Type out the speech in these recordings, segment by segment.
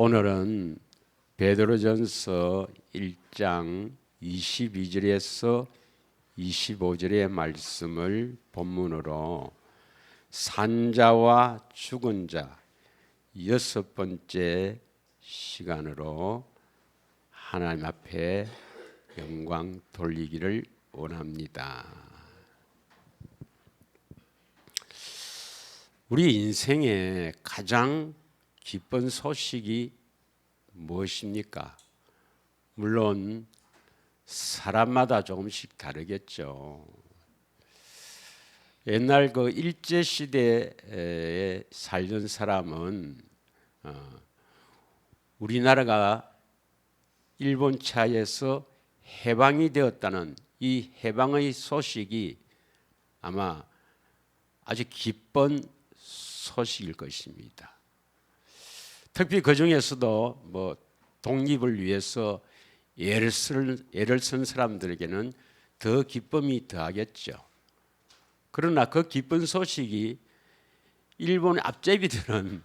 오늘은 베드로전서 1장 22절에서 25절의 말씀을 본문으로 산자와 죽은 자 여섯 번째 시간으로 하나님 앞에 영광 돌리기를 원합니다. 우리 인생의 가장 기쁜 소식이 무엇입니까? 물론 사람마다 조금씩 다르겠죠. 옛날 그 일제 시대에 살던 사람은 우리나라가 일본 차에서 해방이 되었다는 이 해방의 소식이 아마 아주 기쁜 소식일 것입니다. 특히 그 중에서도 독립을 위해서 애를 쓴 사람들에게는 더 기쁨이 더하겠죠. 그러나 그 기쁜 소식이 일본 앞제비들은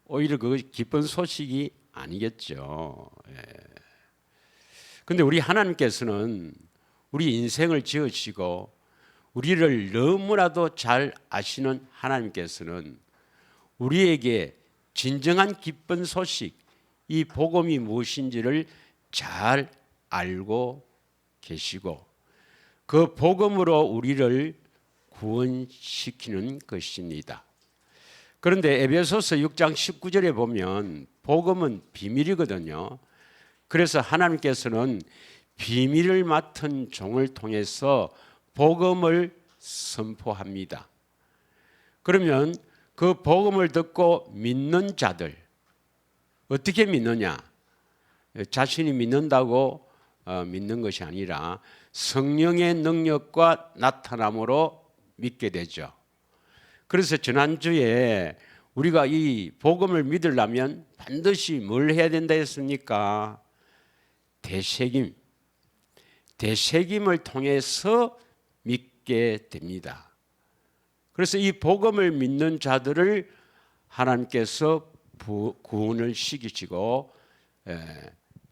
오히려 그 기쁜 소식이 아니겠죠. 그런데 우리 하나님께서는 우리 인생을 지으시고 우리를 너무나도 잘 아시는 하나님께서는 우리에게 진정한 기쁜 소식, 이 복음이 무엇인지를 잘 알고 계시고 그 복음으로 우리를 구원시키는 것입니다. 그런데 에베소서 6장 19절에 보면 복음은 비밀이거든요. 그래서 하나님께서는 비밀을 맡은 종을 통해서 복음을 선포합니다. 그러면 그 복음을 듣고 믿는 자들 어떻게 믿느냐? 자신이 믿는다고 믿는 것이 아니라 성령의 능력과 나타남으로 믿게 되죠. 그래서 지난주에 우리가 이 복음을 믿으려면 반드시 뭘 해야 된다 했습니까? 대새김을 통해서 믿게 됩니다. 그래서 이 복음을 믿는 자들을 하나님께서 구원을 시키시고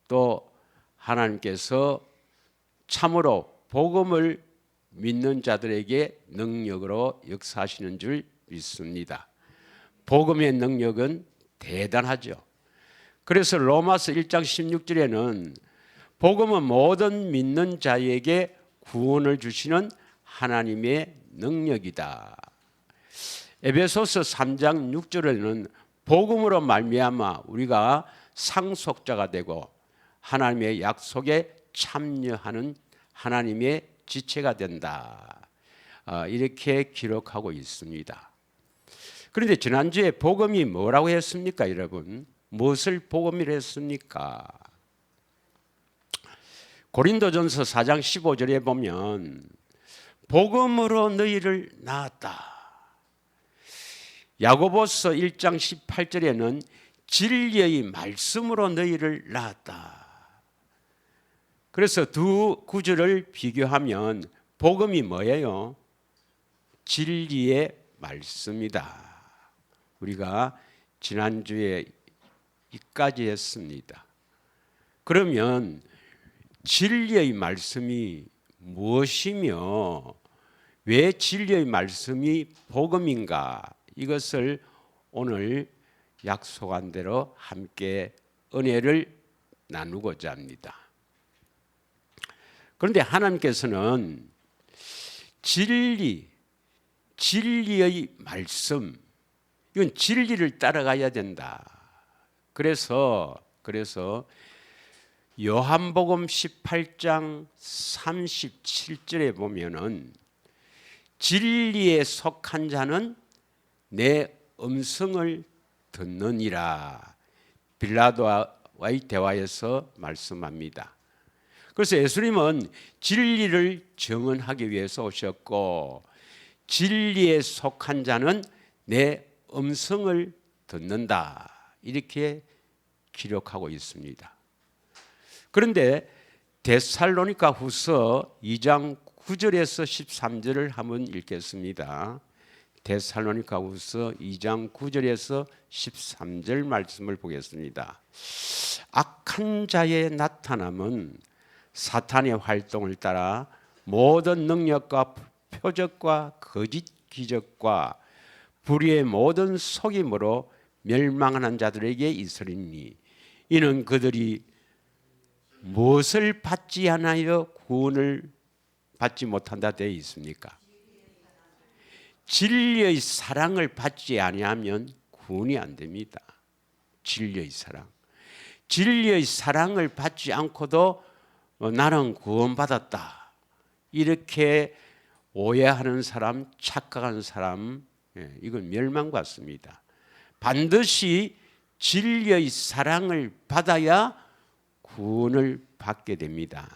또 하나님께서 참으로 복음을 믿는 자들에게 능력으로 역사하시는 줄 믿습니다. 복음의 능력은 대단하죠. 그래서 로마서 1장 16절에는 복음은 모든 믿는 자에게 구원을 주시는 하나님의 능력이다. 에베소서 3장 6절에는 복음으로 말미암아 우리가 상속자가 되고 하나님의 약속에 참여하는 하나님의 지체가 된다. 이렇게 기록하고 있습니다. 그런데 지난주에 복음이 뭐라고 했습니까, 여러분? 무엇을 복음이라 했습니까? 고린도전서 4장 15절에 보면 복음으로 너희를 낳았다. 야고보서 1장 18절에는 진리의 말씀으로 너희를 낳았다. 그래서 두 구절을 비교하면 복음이 뭐예요? 진리의 말씀이다. 우리가 지난주에 이까지 했습니다. 그러면 진리의 말씀이 무엇이며 왜 진리의 말씀이 복음인가? 이것을 오늘 약속한 대로 함께 은혜를 나누고자 합니다. 그런데 하나님께서는 진리의 말씀, 이건 진리를 따라가야 된다. 그래서 요한복음 18장 37절에 보면은 진리에 속한 자는 내 음성을 듣느니라. 빌라도와의 대화에서 말씀합니다. 그래서 예수님은 진리를 증언하기 위해서 오셨고 진리에 속한 자는 내 음성을 듣는다. 이렇게 기록하고 있습니다. 그런데 데살로니가 후서 2장 9절에서 13절을 한번 읽겠습니다. 데살로니가후서 2장 9절에서 13절 말씀을 보겠습니다. 악한 자의 나타남은 사탄의 활동을 따라 모든 능력과 표적과 거짓 기적과 불의의 모든 속임으로 멸망하는 자들에게 있으리니 이는 그들이 무엇을 받지 않아요 구원을 받지 못한다 되어 있습니까? 진리의 사랑을 받지 아니하면 구원이 안 됩니다. 진리의 사랑. 진리의 사랑을 받지 않고도 나는 구원받았다. 이렇게 오해하는 사람, 착각하는 사람, 이건 멸망받습니다. 반드시 진리의 사랑을 받아야 구원을 받게 됩니다.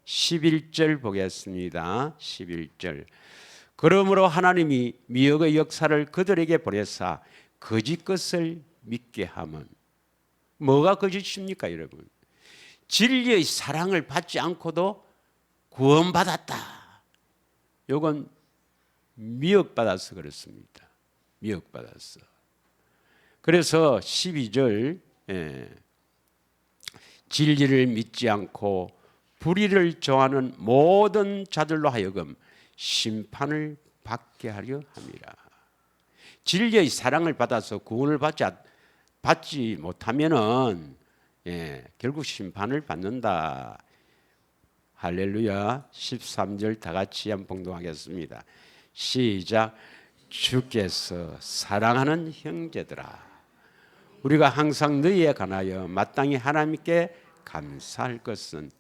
11절 보겠습니다. 11절. 그러므로 하나님이 미혹의 역사를 그들에게 보내사 거짓 것을 믿게 하면 뭐가 거짓입니까 여러분? 진리의 사랑을 받지 않고도 구원받았다. 이건 미혹받아서 그렇습니다. 미혹받았어. 그래서 12절 진리를 믿지 않고 불의를 좋아하는 모든 자들로 하여금 심판을 받게 하려 함이라. 진리의 사랑을 받아서 구원을 받지 못하면은 결국 심판을 받는다. 할렐루야. 13절 다 같이 한번 봉독하겠습니다. 시작. 주께서 사랑하는 형제들아, 우리가 항상 너희에 관하여 마땅히 하나님께 감사할 것은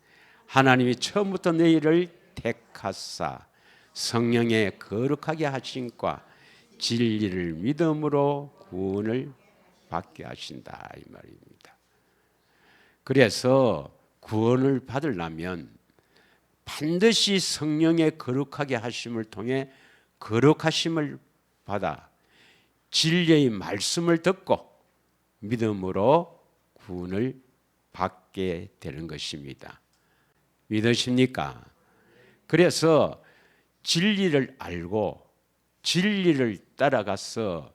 하나님이 처음부터 너희를 택하사 성령에 거룩하게 하심과 진리를 믿음으로 구원을 받게 하신다 이 말입니다. 그래서 구원을 받으려면 반드시 성령의 거룩하게 하심을 통해 거룩하심을 받아 진리의 말씀을 듣고 믿음으로 구원을 받게 되는 것입니다. 믿으십니까? 그래서 진리를 알고 진리를 따라가서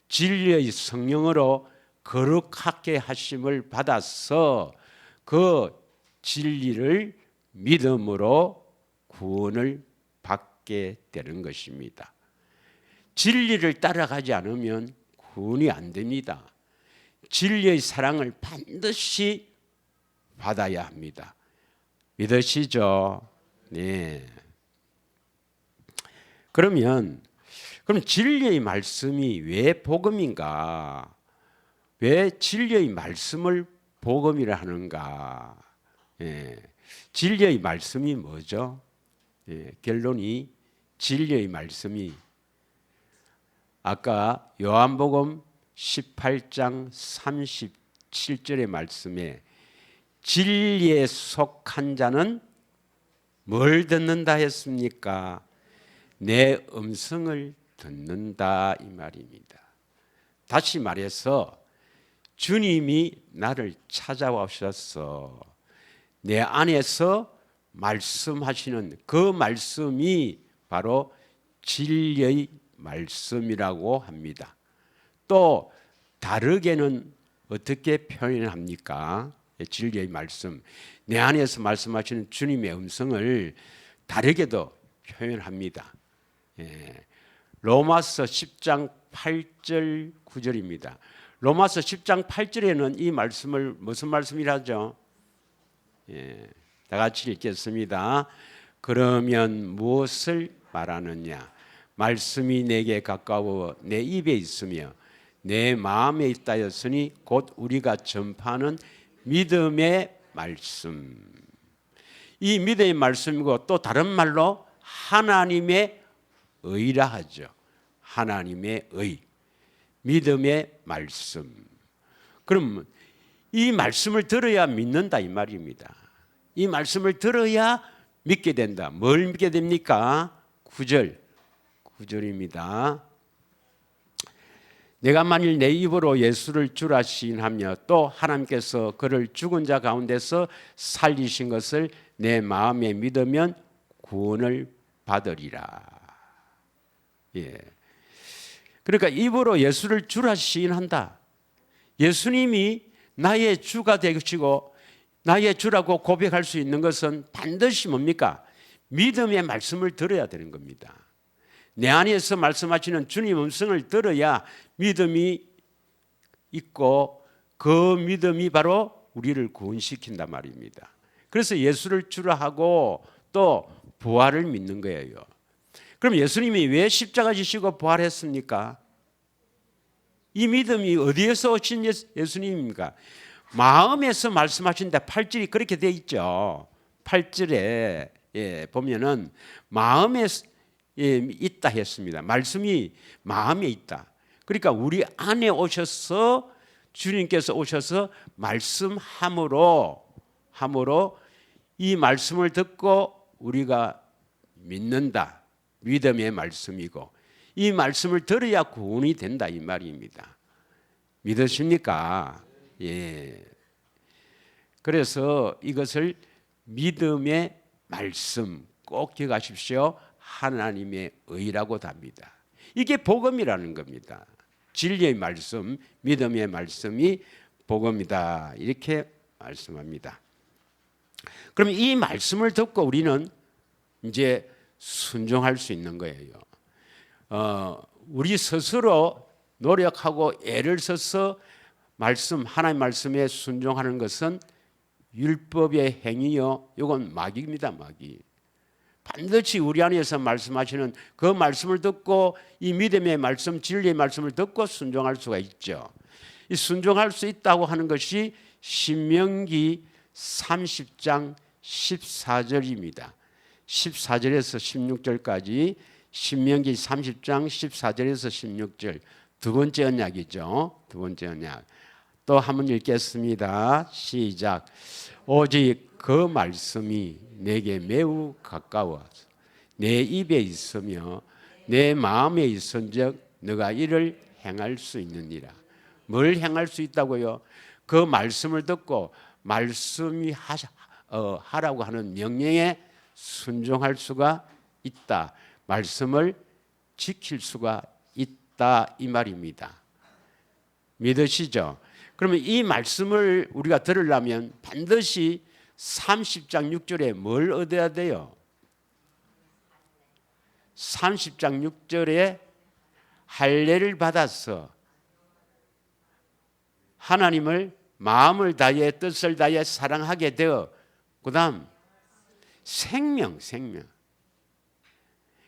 진리의 성령으로 거룩하게 하심을 받아서 그 진리를 믿음으로 구원을 받게 되는 것입니다. 진리를 따라가지 않으면 구원이 안 됩니다. 진리의 사랑을 반드시 받아야 합니다. 믿으시죠? 네. 그럼 진리의 말씀이 왜 복음인가? 왜 진리의 말씀을 복음이라 하는가? 진리의 말씀이 뭐죠? 결론이 진리의 말씀이 아까 요한복음 18장 37절의 말씀에 진리에 속한 자는 뭘 듣는다 했습니까? 내 음성을 듣는다 이 말입니다. 다시 말해서 주님이 나를 찾아오셔서 내 안에서 말씀하시는 그 말씀이 바로 진리의 말씀이라고 합니다. 또 다르게는 어떻게 표현합니까? 진리의 말씀, 내 안에서 말씀하시는 주님의 음성을 다르게도 표현합니다. 로마서 10장 8절 9절입니다. 로마서 10장 8절에는 이 말씀을 무슨 말씀이라죠? 다 같이 읽겠습니다. 그러면 무엇을 말하느냐? 말씀이 내게 가까워 내 입에 있으며 내 마음에 있다였으니 곧 우리가 전파하는 믿음의 말씀. 이 믿음의 말씀이고 또 다른 말로 하나님의 의라 하죠. 하나님의 의. 믿음의 말씀. 그럼 이 말씀을 들어야 믿는다 이 말입니다. 이 말씀을 들어야 믿게 된다. 뭘 믿게 됩니까? 9절입니다. 내가 만일 내 입으로 예수를 주라 시인하며 또 하나님께서 그를 죽은 자 가운데서 살리신 것을 내 마음에 믿으면 구원을 받으리라. 그러니까 입으로 예수를 주라 시인한다. 예수님이 나의 주가 되시고 나의 주라고 고백할 수 있는 것은 반드시 뭡니까? 믿음의 말씀을 들어야 되는 겁니다. 내 안에서 말씀하시는 주님 음성을 들어야 믿음이 있고 그 믿음이 바로 우리를 구원시킨단 말입니다. 그래서 예수를 주라 하고 또 부활을 믿는 거예요. 그럼 예수님이 왜 십자가 지시고 부활했습니까? 이 믿음이 어디에서 오신 예수님입니까? 마음에서 말씀하신데 8절이 그렇게 돼 있죠. 8절에 보면은 마음에 있다 했습니다. 말씀이 마음에 있다. 그러니까 우리 안에 오셔서 주님께서 오셔서 말씀함으로 이 말씀을 듣고 우리가 믿는다. 믿음의 말씀이고 이 말씀을 들어야 구원이 된다 이 말입니다. 믿으십니까? 예. 그래서 이것을 믿음의 말씀 꼭 기억하십시오. 하나님의 의라고 합니다. 이게 복음이라는 겁니다. 진리의 말씀, 믿음의 말씀이 복음이다. 이렇게 말씀합니다. 그럼 이 말씀을 듣고 우리는 이제 순종할 수 있는 거예요. 우리 스스로 노력하고 애를 써서 하나님 말씀에 순종하는 것은 율법의 행위요. 이건 마귀입니다. 마귀. 반드시 우리 안에서 말씀하시는 그 말씀을 듣고 이 믿음의 말씀, 진리의 말씀을 듣고 순종할 수가 있죠. 이 순종할 수 있다고 하는 것이 신명기 30장 14절입니다. 14절에서 16절까지 신명기 30장 14절에서 16절 두 번째 언약이죠. 두 번째 언약. 또 한번 읽겠습니다. 시작. 오직 그 말씀이 내게 매우 가까워 내 입에 있으며 내 마음에 있은즉 너가 이를 행할 수 있느니라. 뭘 행할 수 있다고요? 그 말씀을 듣고 말씀이 하라고 하는 명령에 순종할 수가 있다. 말씀을 지킬 수가 있다 이 말입니다. 믿으시죠? 그러면 이 말씀을 우리가 들으려면 반드시 30장 6절에 뭘 얻어야 돼요? 30장 6절에 할례를 받아서 하나님을 마음을 다해 뜻을 다해 사랑하게 되어 그 다음 생명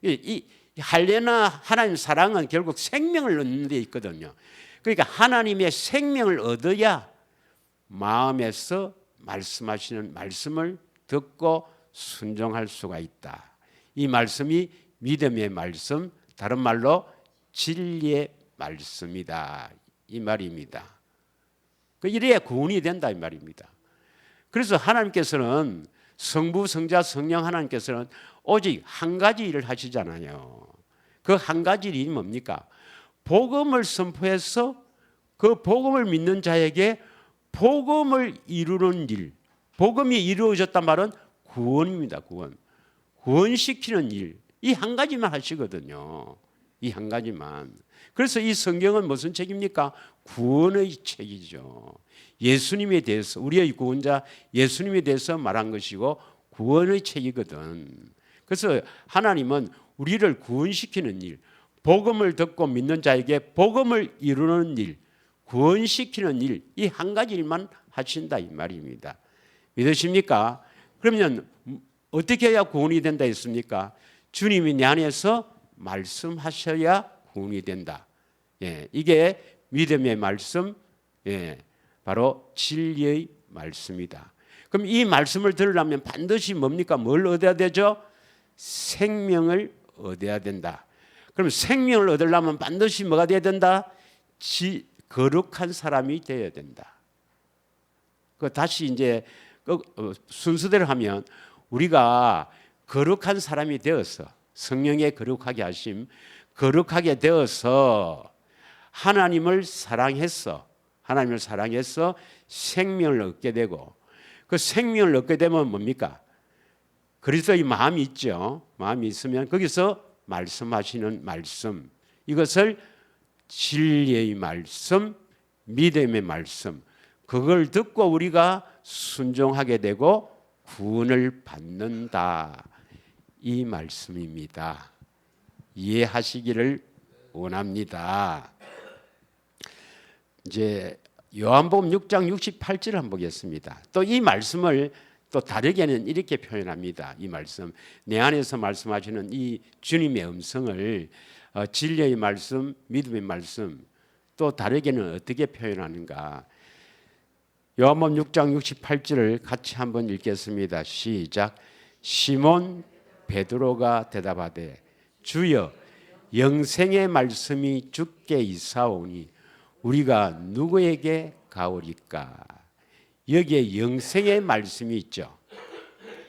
이 할례나 하나님 사랑은 결국 생명을 얻는 데 있거든요. 그러니까 하나님의 생명을 얻어야 마음에서 말씀하시는 말씀을 듣고 순종할 수가 있다. 이 말씀이 믿음의 말씀, 다른 말로 진리의 말씀이다 이 말입니다. 이래야 구원이 된다 이 말입니다. 그래서 하나님께서는 성부, 성자, 성령 하나님께서는 오직 한 가지 일을 하시잖아요. 그 한 가지 일이 뭡니까? 복음을 선포해서 그 복음을 믿는 자에게 복음을 이루는 일. 복음이 이루어졌단 말은 구원입니다. 구원시키는 일. 이 한 가지만 하시거든요. 이 한 가지만. 그래서 이 성경은 무슨 책입니까? 구원의 책이죠. 예수님에 대해서, 우리의 구원자 예수님에 대해서 말한 것이고 구원의 책이거든. 그래서 하나님은 우리를 구원시키는 일, 복음을 듣고 믿는 자에게 복음을 이루는 일, 구원시키는 일, 이 한 가지 일만 하신다 이 말입니다. 믿으십니까? 그러면 어떻게 해야 구원이 된다 했습니까? 주님이 내 안에서 말씀하셔야 구원이 된다. 이게 믿음의 말씀, 바로 진리의 말씀이다. 그럼 이 말씀을 들으려면 반드시 뭡니까? 뭘 얻어야 되죠? 생명을 얻어야 된다. 그럼 생명을 얻으려면 반드시 뭐가 돼야 된다? 거룩한 사람이 되어야 된다. 다시 이제 순서대로 하면 우리가 거룩한 사람이 되어서 성령의 거룩하게 하심, 거룩하게 되어서 하나님을 사랑해서 생명을 얻게 되고 그 생명을 얻게 되면 뭡니까? 그리스도의 마음이 있죠. 마음이 있으면 거기서 말씀하시는 말씀, 이것을 진리의 말씀, 믿음의 말씀, 그걸 듣고 우리가 순종하게 되고 구원을 받는다, 이 말씀입니다. 이해하시기를 원합니다. 이제 요한복음 6장 68절을 한번 보겠습니다. 또 이 말씀을 또 다르게는 이렇게 표현합니다. 이 말씀, 내 안에서 말씀하시는 이 주님의 음성을 진리의 말씀, 믿음의 말씀, 또 다르게는 어떻게 표현하는가? 요한복음 6장 68절을 같이 한번 읽겠습니다. 시작. 시몬 베드로가 대답하되 주여, 영생의 말씀이 주께 있사오니 우리가 누구에게 가오리까? 여기에 영생의 말씀이 있죠.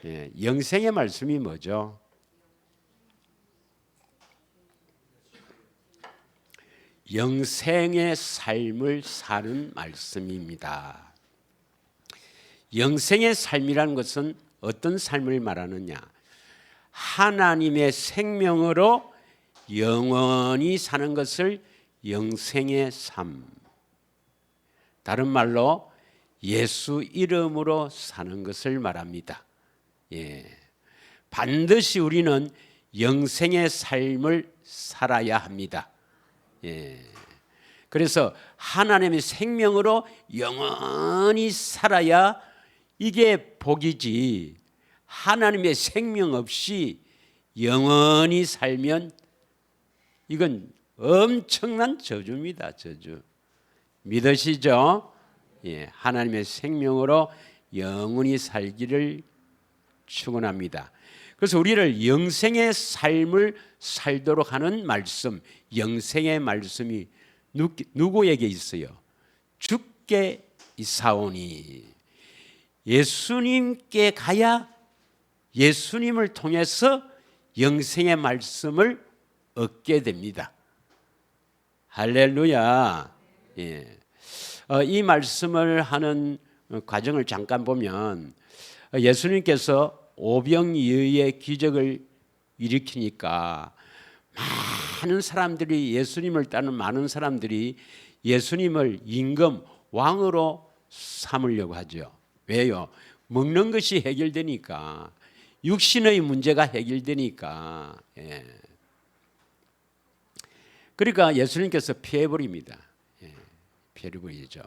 예, 영생의 말씀이 뭐죠? 영생의 삶을 사는 말씀입니다. 영생의 삶이라는 것은 어떤 삶을 말하느냐? 하나님의 생명으로 영원히 사는 것을 영생의 삶, 다른 말로 예수 이름으로 사는 것을 말합니다. 예, 반드시 우리는 영생의 삶을 살아야 합니다. 예, 그래서 하나님의 생명으로 영원히 살아야 이게 복이지, 하나님의 생명 없이 영원히 살면 이건 엄청난 저주입니다. 저주. 믿으시죠? 예, 하나님의 생명으로 영원히 살기를 축원합니다. 그래서 우리를 영생의 삶을 살도록 하는 말씀, 영생의 말씀이 누구에게 있어요? 주께 있사오니. 예수님께 가야 예수님을 통해서 영생의 말씀을 얻게 됩니다. 할렐루야. 예. 이 말씀을 하는 과정을 잠깐 보면 예수님께서 오병이어의 기적을 일으키니까 많은 사람들이, 예수님을 따르는 많은 사람들이 예수님을 임금 왕으로 삼으려고 하죠. 왜요? 먹는 것이 해결되니까, 육신의 문제가 해결되니까. 예. 그러니까 예수님께서 피해버립니다. 예, 피해버리죠.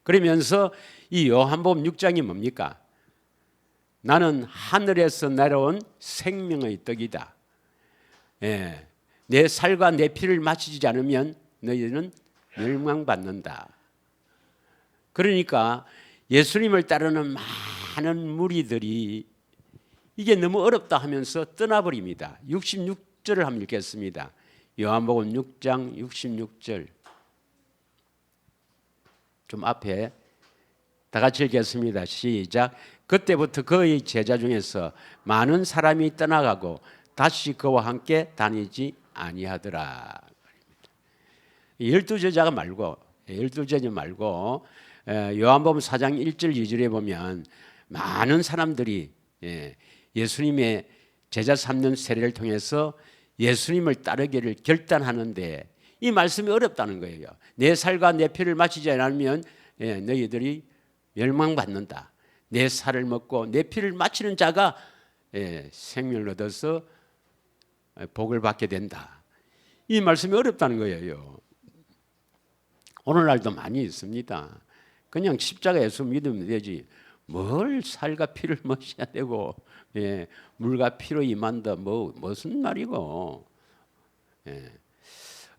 그러면서 이 요한복음 6장이 뭡니까? 나는 하늘에서 내려온 생명의 떡이다. 예, 내 살과 내 피를 마시지 않으면 너희는 멸망받는다. 그러니까 예수님을 따르는 많은 무리들이 이게 너무 어렵다 하면서 떠나버립니다. 66절을 한번 읽겠습니다. 요한복음 6장 66절. 좀 앞에 다 같이 읽겠습니다. 시작. 그때부터 그의 제자 중에서 많은 사람이 떠나가고 다시 그와 함께 다니지 아니하더라. 12제자 말고 요한복음 4장 1절 2절에 보면 많은 사람들이 예수님의 제자 삼는 세례를 통해서 예수님을 따르기를 결단하는데 이 말씀이 어렵다는 거예요. 내 살과 내 피를 마시지 않으면 너희들이 멸망받는다. 내 살을 먹고 내 피를 마시는 자가 생명을 얻어서 복을 받게 된다. 이 말씀이 어렵다는 거예요. 오늘날도 많이 있습니다. 그냥 십자가 예수 믿으면 되지. 뭘 살과 피를 마셔야 되고 물과 피로 임한다. 무슨 말이고.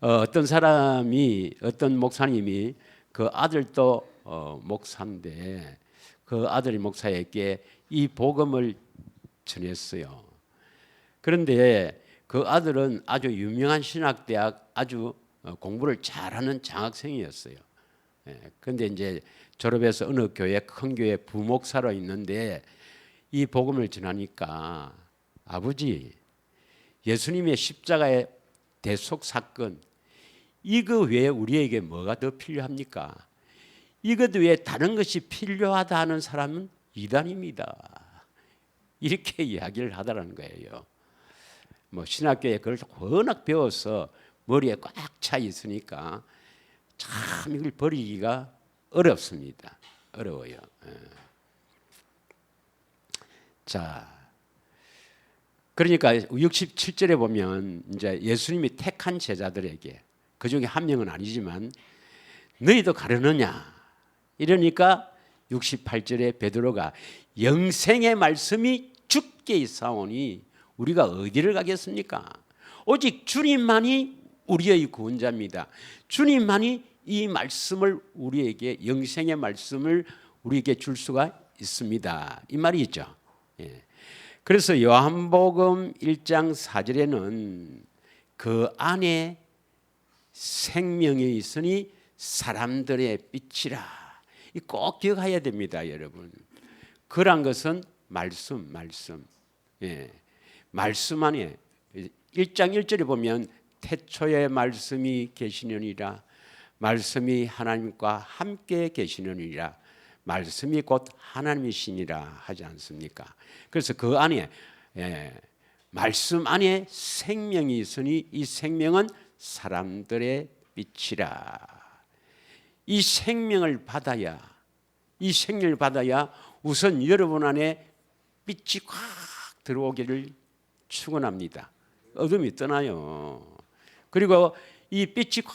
어떤 사람이, 어떤 목사님이 그 아들도 목사인데 그 아들이 목사에게 이 복음을 전했어요. 그런데 그 아들은 아주 유명한 신학대학 아주 공부를 잘하는 장학생이었어요. 그런데 이제 졸업해서 어느 교회, 큰 교회 부목사로 있는데 이 복음을 전하니까 아버지, 예수님의 십자가의 대속 사건, 이거 외에 우리에게 뭐가 더 필요합니까? 이것 외에 다른 것이 필요하다 하는 사람은 이단입니다. 이렇게 이야기를 하더라는 거예요. 신학교에 그걸 워낙 배워서 머리에 꽉 차 있으니까 참 이걸 버리기가 어렵습니다. 어려워요. 자, 그러니까 67절에 보면 이제 예수님이 택한 제자들에게 그 중에 한 명은 아니지만 너희도 가려느냐 이러니까 68절에 베드로가 영생의 말씀이 주께 있사오니 우리가 어디를 가겠습니까? 오직 주님만이 우리의 구원자입니다. 주님만이 이 말씀을 우리에게 영생의 말씀을 우리에게 줄 수가 있습니다. 이 말이 있죠. 예. 그래서 요한복음 1장 4절에는 그 안에 생명이 있으니 사람들의 빛이라. 꼭 기억해야 됩니다, 여러분. 그란 것은 말씀. 예. 말씀 안에 1장 1절에 보면 태초에 말씀이 계시느니라. 말씀이 하나님과 함께 계시느니라. 말씀이 곧 하나님이시니라 하지 않습니까? 그래서 그 안에 말씀 안에 생명이 있으니 이 생명은 사람들의 빛이라. 이 생명을 받아야 우선 여러분 안에 빛이 꽉 들어오기를 축원합니다. 어둠이 떠나요. 그리고 이 빛이 꽉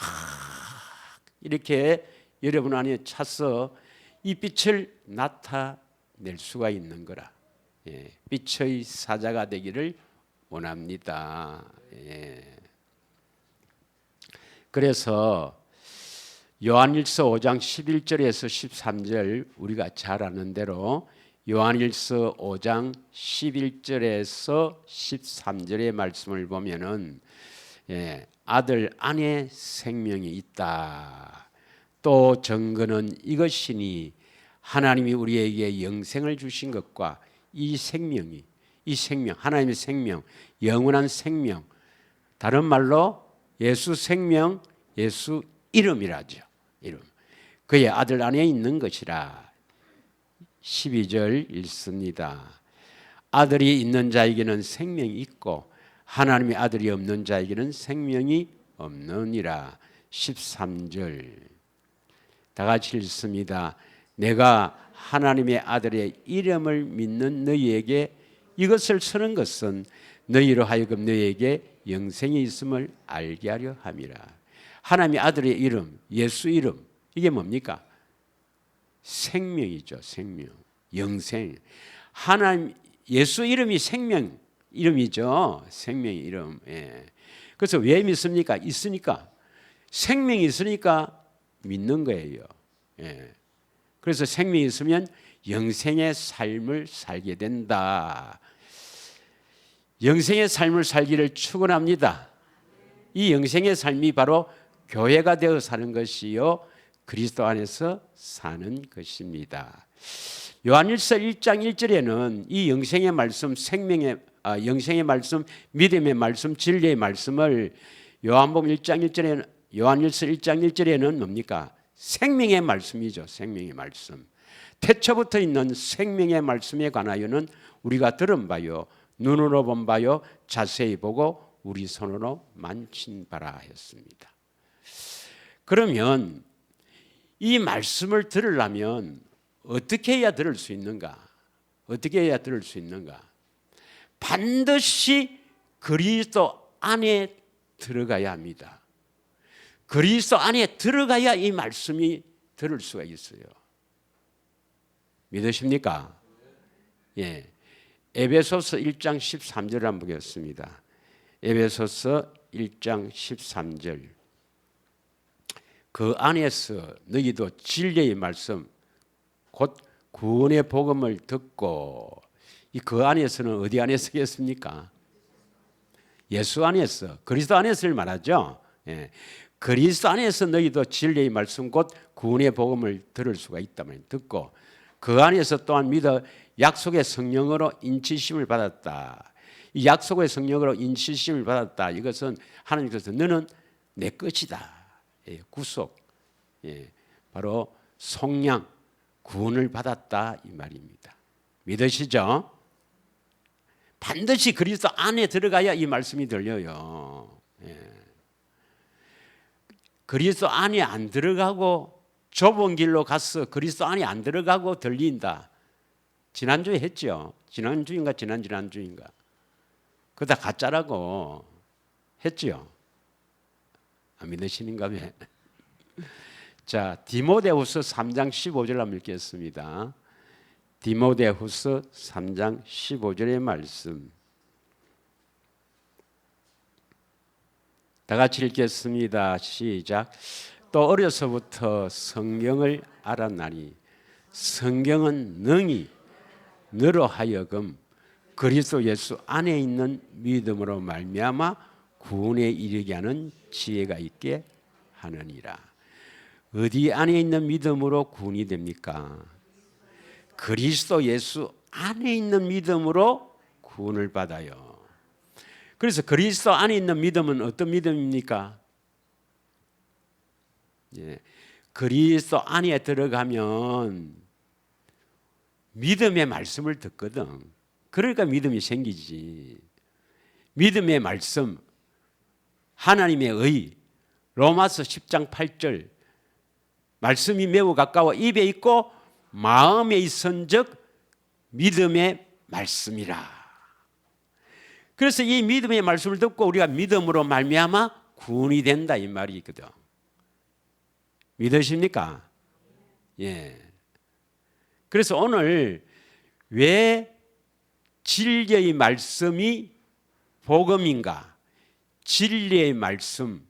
이렇게 여러분 안에 차서 이 빛을 나타낼 수가 있는 거라. 빛의 사자가 되기를 원합니다. 그래서 요한일서 5장 11절에서 13절 우리가 잘 아는 대로 요한일서 5장 11절에서 13절의 말씀을 보면은 아들 안에 생명이 있다. 또 증거는 이것이니 하나님이 우리에게 영생을 주신 것과 이 생명, 하나님의 생명, 영원한 생명, 다른 말로 예수 생명, 예수 이름이라죠. 이름. 그의 아들 안에 있는 것이라. 12절 읽습니다. 아들이 있는 자에게는 생명이 있고 하나님의 아들이 없는 자에게는 생명이 없느니라. 13절 다 같이 읽습니다. 내가 하나님의 아들의 이름을 믿는 너희에게 이것을 쓰는 것은 너희로 하여금 너희에게 영생이 있음을 알게 하려 함이라. 하나님의 아들의 이름, 예수 이름, 이게 뭡니까? 생명이죠. 생명, 영생. 하나님 예수 이름이 생명 이름이죠. 생명의 이름. 그래서 왜 믿습니까? 있으니까. 생명이 있으니까 믿는 거예요. 그래서 생명이 있으면 영생의 삶을 살게 된다. 영생의 삶을 살기를 축원합니다. 이 영생의 삶이 바로 교회가 되어 사는 것이요 그리스도 안에서 사는 것입니다. 요한일서 1장 1절에는 이 영생의 말씀, 영생의 말씀, 믿음의 말씀, 진리의 말씀을 요한복음 1장 1절에는 요한일서 1장 1절에는 뭡니까? 생명의 말씀이죠. 생명의 말씀. 태초부터 있는 생명의 말씀에 관하여는 우리가 들은 바요, 눈으로 본 바요, 자세히 보고 우리 손으로 만진 바라 했습니다. 그러면 이 말씀을 들으려면 어떻게 해야 들을 수 있는가? 어떻게 해야 들을 수 있는가? 반드시 그리스도 안에 들어가야 합니다. 그리스도 안에 들어가야 이 말씀이 들을 수가 있어요. 믿으십니까? 예. 에베소서 1장 13절 한번 보겠습니다. 에베소서 1장 13절. 그 안에서 너희도 진리의 말씀 곧 구원의 복음을 듣고 이 그 안에서는 어디 안에 서겠습니까? 예수 안에서, 그리스도 안에서를 말하죠. 예. 그리스도 안에서 너희도 진리의 말씀 곧 구원의 복음을 들을 수가 있다면 듣고 그 안에서 또한 믿어 약속의 성령으로 인치심을 받았다. 이 약속의 성령으로 인치심을 받았다. 이것은 하나님께서 너는 내 것이다. 예, 구속, 예, 바로 속량, 구원을 받았다 이 말입니다. 믿으시죠? 반드시 그리스도 안에 들어가야 이 말씀이 들려요. 예. 그리스도 안에 안 들어가고 좁은 길로 가서 그리스도 안에 안 들어가고 들린다. 지난주에 했죠. 지난주인가 지난주인가. 그거 다 가짜라고 했죠. 안 믿으시는가 봐. 자, 디모데후서 3장 15절 한번 읽겠습니다. 디모데후서 3장 15절의 말씀. 다 같이 읽겠습니다. 시작. 또 어려서부터 성경을 알았나니 성경은 능히 너로 하여금 그리스도 예수 안에 있는 믿음으로 말미암아 구원에 이르게 하는 지혜가 있게 하느니라. 어디 안에 있는 믿음으로 구원이 됩니까? 그리스도 예수 안에 있는 믿음으로 구원을 받아요. 그래서 그리스도 안에 있는 믿음은 어떤 믿음입니까? 예, 그리스도 안에 들어가면 믿음의 말씀을 듣거든. 그러니까 믿음이 생기지. 믿음의 말씀, 하나님의 의, 로마서 10장 8절 말씀이 매우 가까워 입에 있고 마음에 있은즉 믿음의 말씀이라. 그래서 이 믿음의 말씀을 듣고 우리가 믿음으로 말미암아 구원이 된다 이 말이 있거든. 믿으십니까? 예. 그래서 오늘 왜 진리의 말씀이 복음인가? 진리의 말씀,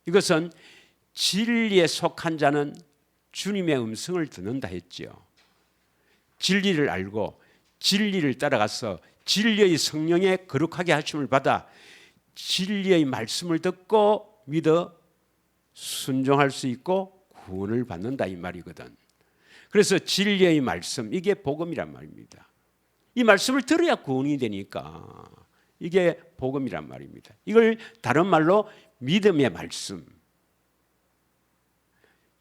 이것은 진리에 속한 자는 주님의 음성을 듣는다 했지요. 진리를 알고 진리를 따라가서 진리의 성령의 거룩하게 하심을 받아 진리의 말씀을 듣고 믿어 순종할 수 있고 구원을 받는다 이 말이거든. 그래서 진리의 말씀, 이게 복음이란 말입니다. 이 말씀을 들어야 구원이 되니까 이게 복음이란 말입니다. 이걸 다른 말로 믿음의 말씀,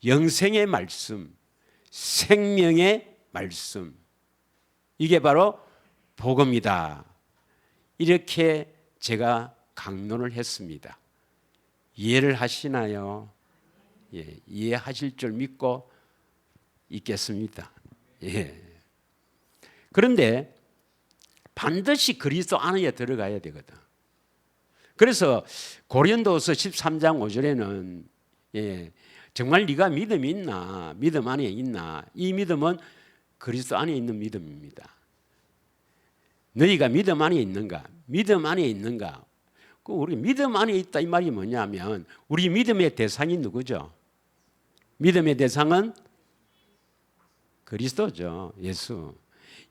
영생의 말씀, 생명의 말씀, 이게 바로 복음이다. 이렇게 제가 강론을 했습니다. 이해를 하시나요? 예, 이해하실 줄 믿고 있겠습니다. 예. 그런데 반드시 그리스도 안에 들어가야 되거든. 그래서 고린도서 13장 5절에는 예, 정말 네가 믿음이 있나? 믿음 안에 있나? 이 믿음은 그리스도 안에 있는 믿음입니다. 너희가 믿음 안에 있는가? 믿음 안에 있는가? 우리 믿음 안에 있다 이 말이 뭐냐면 우리 믿음의 대상이 누구죠? 믿음의 대상은 그리스도죠. 예수.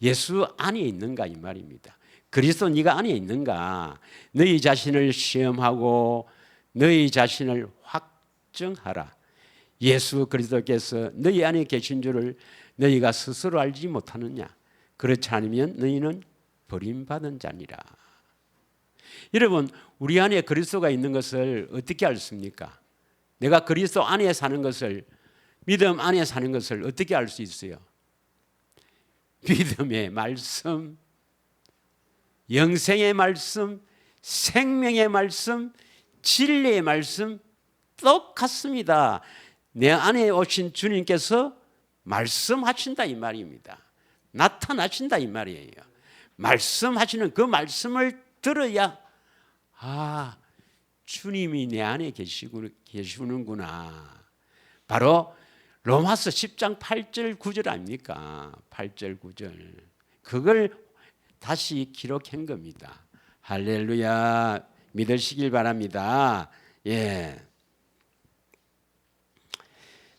예수 안에 있는가 이 말입니다. 그리스도 네가 안에 있는가? 너희 자신을 시험하고 너희 자신을 확증하라. 예수 그리스도께서 너희 안에 계신 줄을 너희가 스스로 알지 못하느냐? 그렇지 않으면 너희는 버림받은 자니라. 여러분, 우리 안에 그리스도가 있는 것을 어떻게 알습니까? 내가 그리스도 안에 사는 것을, 믿음 안에 사는 것을 어떻게 알 수 있어요? 믿음의 말씀, 영생의 말씀, 생명의 말씀, 진리의 말씀 똑같습니다. 내 안에 오신 주님께서 말씀하신다 이 말입니다. 나타나신다 이 말이에요. 말씀하시는 그 말씀을 들어야 아, 주님이 내 안에 계시는구나. 바로 로마서 10장 8절 9절 아닙니까? 8절 9절. 그걸 다시 기록한 겁니다. 할렐루야. 믿으시길 바랍니다. 예.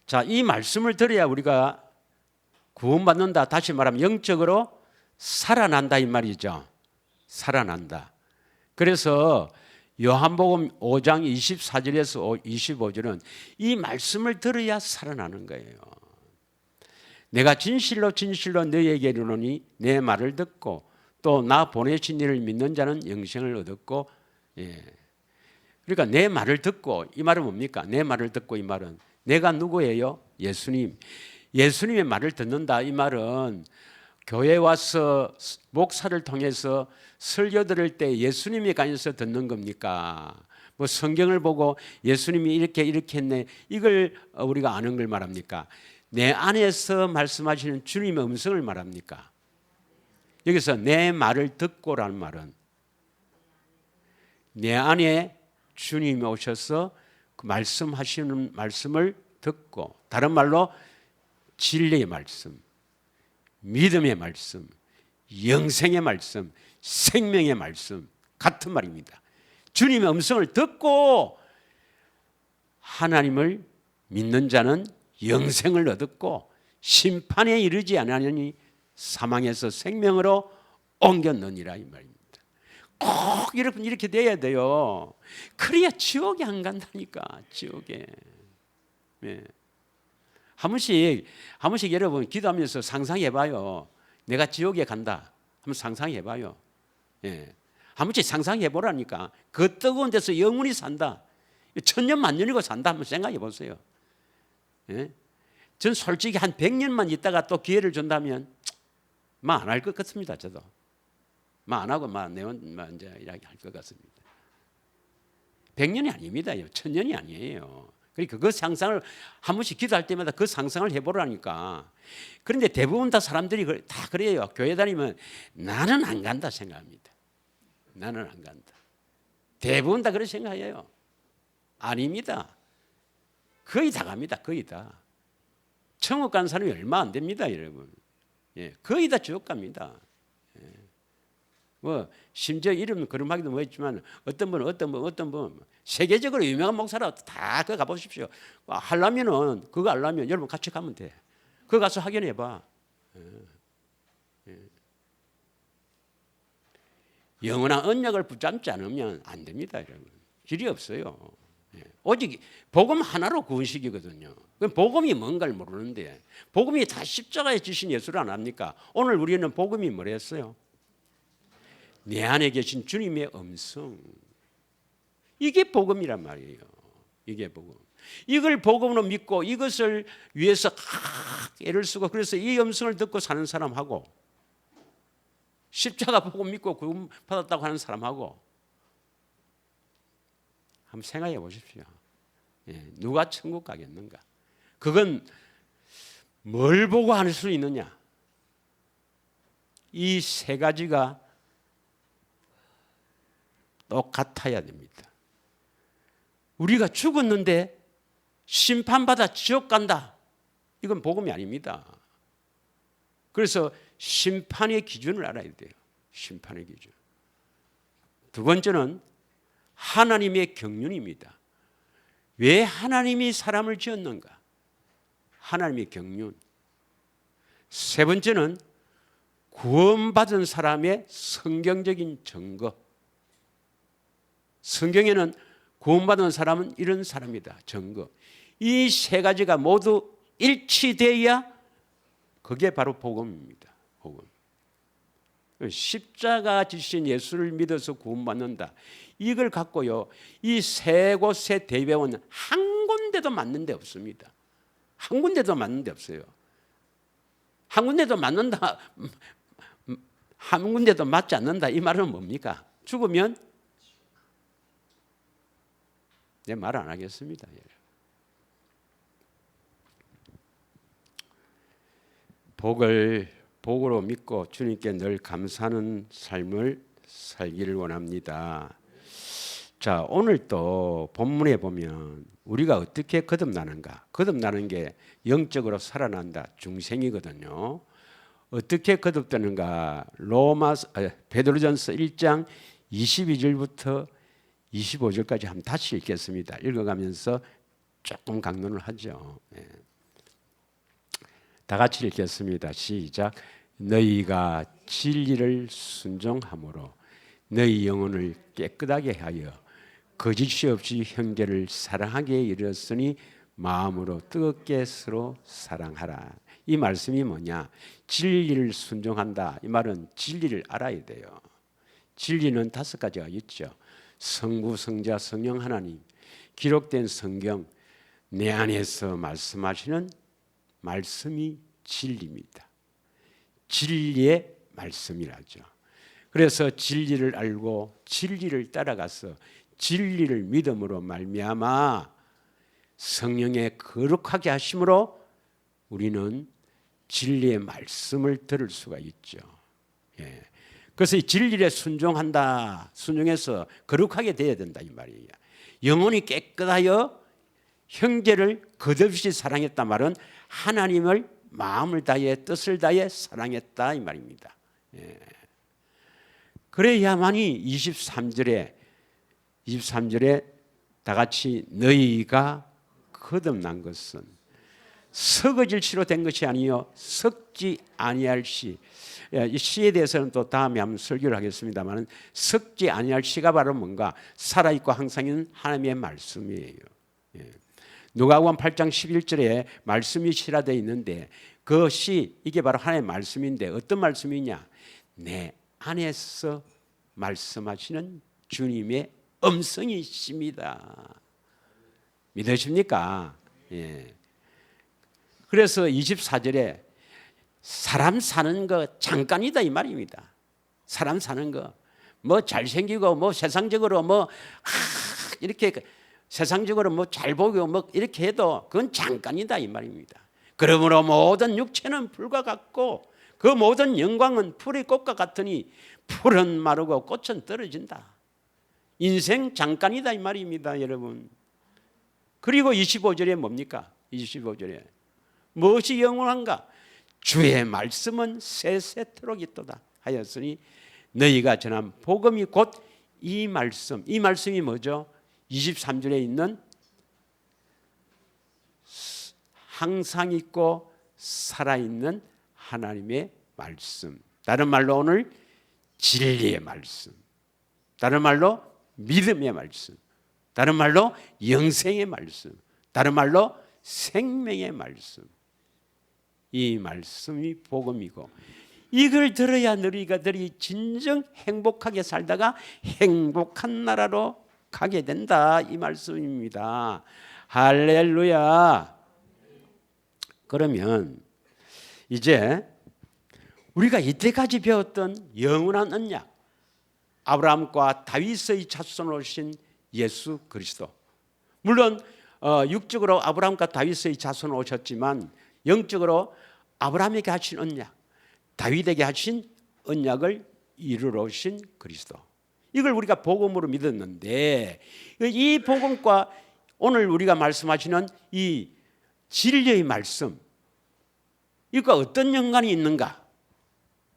자, 이 말씀을 들어야 우리가 구원받는다. 다시 말하면 영적으로 살아난다 이 말이죠. 살아난다. 그래서 요한복음 5장 24절에서 25절은 이 말씀을 들어야 살아나는 거예요. 내가 진실로 진실로 너희에게 이르노니 내 말을 듣고 또 나 보내신 이를 믿는 자는 영생을 얻었고, 예. 그러니까 내 말을 듣고, 이 말은 뭡니까? 내 말을 듣고, 이 말은 내가 누구예요? 예수님. 예수님의 말을 듣는다 이 말은 교회 와서 목사를 통해서 설교 들을 때 예수님이 관해서 듣는 겁니까? 뭐 성경을 보고 예수님이 이렇게 했네, 이걸 우리가 아는 걸 말합니까? 내 안에서 말씀하시는 주님의 음성을 말합니까? 여기서 내 말을 듣고라는 말은 내 안에 주님이 오셔서 그 말씀하시는 말씀을 듣고, 다른 말로 진리의 말씀, 믿음의 말씀, 영생의 말씀, 생명의 말씀 같은 말입니다. 주님의 음성을 듣고 하나님을 믿는 자는 영생을 얻었고 심판에 이르지 않으니 사망에서 생명으로 옮겼느니라, 이 말입니다. 꼭 이렇게 돼야 돼요. 그래야 지옥에 안 간다니까, 지옥에. 네. 한 번씩 여러분 기도하면서 상상해봐요. 내가 지옥에 간다. 한번 상상해봐요. 예. 한 번씩 상상해보라니까. 그 뜨거운 데서 영원히 산다. 천년 만년이고 산다. 한번 생각해보세요. 예? 전 솔직히 한 100년만 있다가 또 기회를 준다면 안 할 것 같습니다. 저도 안 하고 이제 이야기할 것 같습니다. 100년이 아닙니다. 1000년이 아니에요. 그러니까 그 상상을 한 번씩 기도할 때마다 그 상상을 해보라니까. 그런데 대부분 다 사람들이 다 그래요. 교회 다니면 나는 안 간다 생각합니다. 나는 안 간다. 대부분 다 그렇게 생각해요. 아닙니다. 거의 다 갑니다. 거의 다. 천국 가는 사람이 얼마 안 됩니다, 여러분. 예, 거의 다 지옥 갑니다. 예. 뭐 심지어 이름 거름하기도 뭐했지만 어떤 분 세계적으로 유명한 목사라 다 그 가보십시오. 하려면은 그거 하려면 여러분 같이 가면 돼. 그거 가서 확인해봐. 영원한 언약을 붙잡지 않으면 안 됩니다, 여러분. 길이 없어요. 오직 복음 하나로 구원식이거든요. 복음이 뭔가를 모르는데, 복음이 다 십자가에 지신 예수를 안 합니까? 오늘 우리는 복음이 뭐랬어요? 내 안에 계신 주님의 음성. 이게 복음이란 말이에요. 이게 복음. 이걸 복음으로 믿고 이것을 위해서 애를 쓰고, 그래서 이 음성을 듣고 사는 사람하고, 십자가 복음 믿고 구원 받았다고 하는 사람하고 한번 생각해 보십시오. 예, 누가 천국 가겠는가? 그건 뭘 보고 할 수 있느냐? 이 세 가지가 똑같아야 됩니다. 우리가 죽었는데 심판받아 지옥 간다. 이건 복음이 아닙니다. 그래서 심판의 기준을 알아야 돼요. 심판의 기준. 두 번째는 하나님의 경륜입니다. 왜 하나님이 사람을 지었는가? 하나님의 경륜. 세 번째는 구원받은 사람의 성경적인 증거. 성경에는 구원받은 사람은 이런 사람이다. 증거. 이 세 가지가 모두 일치되어야 그게 바로 복음입니다. 복음. 십자가 지신 예수를 믿어서 구원받는다. 이걸 갖고요, 이 세 곳의 대배원 한 군데도 맞는 데 없습니다. 한 군데도 맞는 데 없어요. 한 군데도 맞는다, 한 군데도 맞지 않는다, 이 말은 뭡니까? 죽으면 내 말 안 하겠습니다. 복으로 믿고 주님께 늘 감사하는 삶을 살기를 원합니다. 자, 오늘 또 본문에 보면 우리가 어떻게 거듭나는가? 거듭나는 게 영적으로 살아난다, 중생이거든요. 어떻게 거듭되는가? 베드로전서 1장 22절부터 25절까지 한번 다시 읽겠습니다. 읽어가면서 조금 강론을 하죠. 네. 다 같이 읽겠습니다. 시작. 너희가 진리를 순종함으로 너희 영혼을 깨끗하게 하여 거짓이 없이 형제를 사랑하게 이르렀으니 마음으로 뜨겁게 서로 사랑하라. 이 말씀이 뭐냐? 진리를 순종한다. 이 말은 진리를 알아야 돼요. 진리는 5가지가 있죠. 성부, 성자, 성령 하나님. 기록된 성경, 내 안에서 말씀하시는 말씀이 진리입니다. 진리의 말씀이라죠. 그래서 진리를 알고 진리를 따라가서 진리를 믿음으로 말미암아 성령의 거룩하게 하심으로 우리는 진리의 말씀을 들을 수가 있죠. 예. 그래서 이 진리에 순종해서 거룩하게 되어야 된다 이 말이에요. 영혼이 깨끗하여 형제를 거듭시 사랑했다 말은 하나님을 마음을 다해 뜻을 다해 사랑했다 이 말입니다. 예. 그래야만이 23절에 다 같이 너희가 거듭난 것은 썩어질 시로 된 것이 아니요 썩지 아니할 시. 이 시에 대해서는 또 다음에 한번 설교를 하겠습니다만 썩지 아니할 시가 바로 뭔가 살아있고 항상 있는 하나님의 말씀이에요. 예. 누가복음 8장 11절에 말씀이 시라되어 있는데 그 시 이게 바로 하나님의 말씀인데 어떤 말씀이냐? 내 안에서 말씀하시는 주님의 음성이십니다. 믿으십니까? 예. 그래서 24절에 사람 사는 거 잠깐이다 이 말입니다. 사람 사는 거 뭐 잘생기고 뭐 세상적으로 뭐 이렇게 세상적으로 뭐 잘 보고 뭐 이렇게 해도 그건 잠깐이다 이 말입니다. 그러므로 모든 육체는 불과 같고 그 모든 영광은 풀의 꽃과 같으니 풀은 마르고 꽃은 떨어진다. 인생 잠깐이다 이 말입니다, 여러분. 그리고 25절에 뭡니까? 25절에 무엇이 영원한가? 주의 말씀은 세세토록 있도다 하였으니 너희가 전한 복음이 곧 이 말씀이 뭐죠? 23절에 있는 항상 있고 살아있는 하나님의 말씀. 다른 말로 오늘 진리의 말씀. 다른 말로 믿음의 말씀. 다른 말로 영생의 말씀. 다른 말로 생명의 말씀. 이 말씀이 복음이고 이걸 들어야 너희가들이 진정 행복하게 살다가 행복한 나라로 가게 된다 이 말씀입니다. 할렐루야. 그러면 이제 우리가 이때까지 배웠던 영원한 언약, 아브라함과 다윗의 자손으로 오신 예수 그리스도, 물론 육적으로 아브라함과 다윗의 자손으로 오셨지만 영적으로 아브라함에게 하신 언약, 다윗에게 하신 언약을 이루러 오신 그리스도, 이걸 우리가 복음으로 믿었는데 이 복음과 오늘 우리가 말씀하시는 이 진리의 말씀, 이거 어떤 연관이 있는가?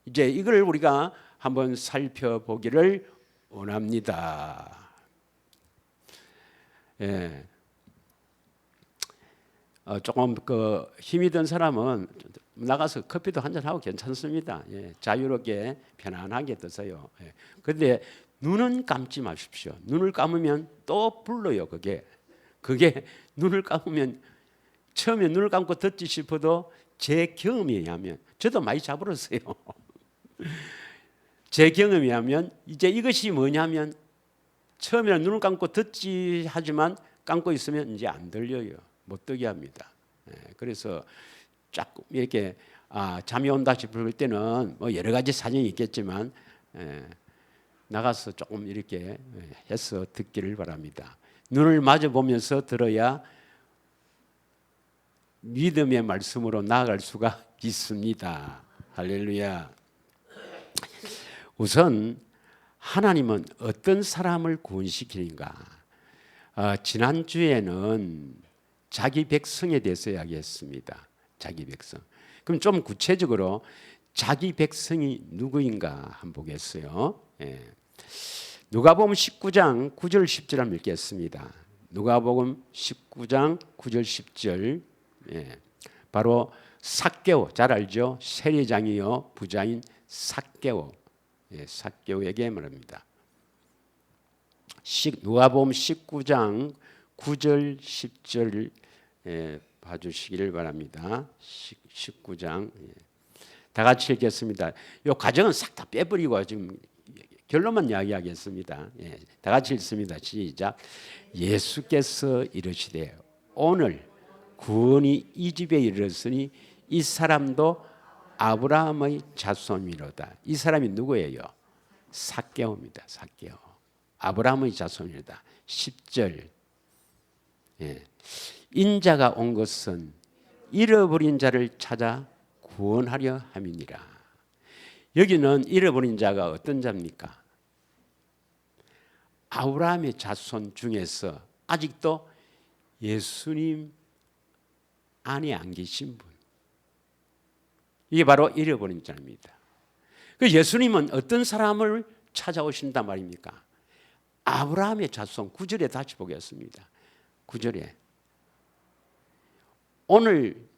이제 이걸 우리가 한번 살펴보기를 원합니다. 예. 조금 힘이 든 사람은 나가서 커피도 한잔 하고 괜찮습니다. 예. 자유롭게 편안하게 드세요. 예. 그런데 눈은 감지 마십시오. 눈을 감으면 또 불러요. 그게 눈을 감으면 처음에 눈을 감고 듣지 싶어도 제 경험에 의하면 저도 많이 잡으렀어요. 제 경험에 의하면 이제 이것이 뭐냐면 처음에는 눈을 감고 듣지 하지만 감고 있으면 이제 안 들려요. 못 듣게 합니다. 그래서 자꾸 이렇게 잠이 온다 싶을 때는 뭐 여러 가지 사정이 있겠지만 나가서 조금 이렇게 해서 듣기를 바랍니다. 눈을 마주 보면서 들어야 믿음의 말씀으로 나아갈 수가 있습니다. 할렐루야. 우선 하나님은 어떤 사람을 구원시키는가? 지난주에는 자기 백성에 대해서 이야기했습니다. 자기 백성. 그럼 좀 구체적으로 자기 백성이 누구인가 한번 보겠어요. 예. 누가복음 19장 9절 10절 한번 읽겠습니다. 누가복음 19장 9절 10절. 예. 바로 삭개오, 잘 알죠? 세리장이요 부자인 삭개오. 예, 삭개오에게 말합니다. 누가복음 19장 9절 10절 봐주시기를 바랍니다. 19장 다 같이 읽겠습니다. 이 과정은 싹 다 빼버리고 지금 결론만 이야기하겠습니다. 다 같이 읽습니다. 시작. 예수께서 이르시되 오늘 구원이 이 집에 이르렀으니 이 사람도 아브라함의 자손이로다. 이 사람이 누구예요? 삭개오입니다. 삭개오. 아브라함의 자손이다. 10절. 예. 인자가 온 것은 잃어버린 자를 찾아 구원하려 함이니라. 여기는 잃어버린 자가 어떤 자입니까? 아브라함의 자손 중에서 아직도 예수님 안에 안 계신 분, 이게 바로 잃어버린 자입니다. 그 예수님은 어떤 사람을 찾아오신단 말입니까? 아브라함의 자손. 9절에 다시 보겠습니다. 9절에 오늘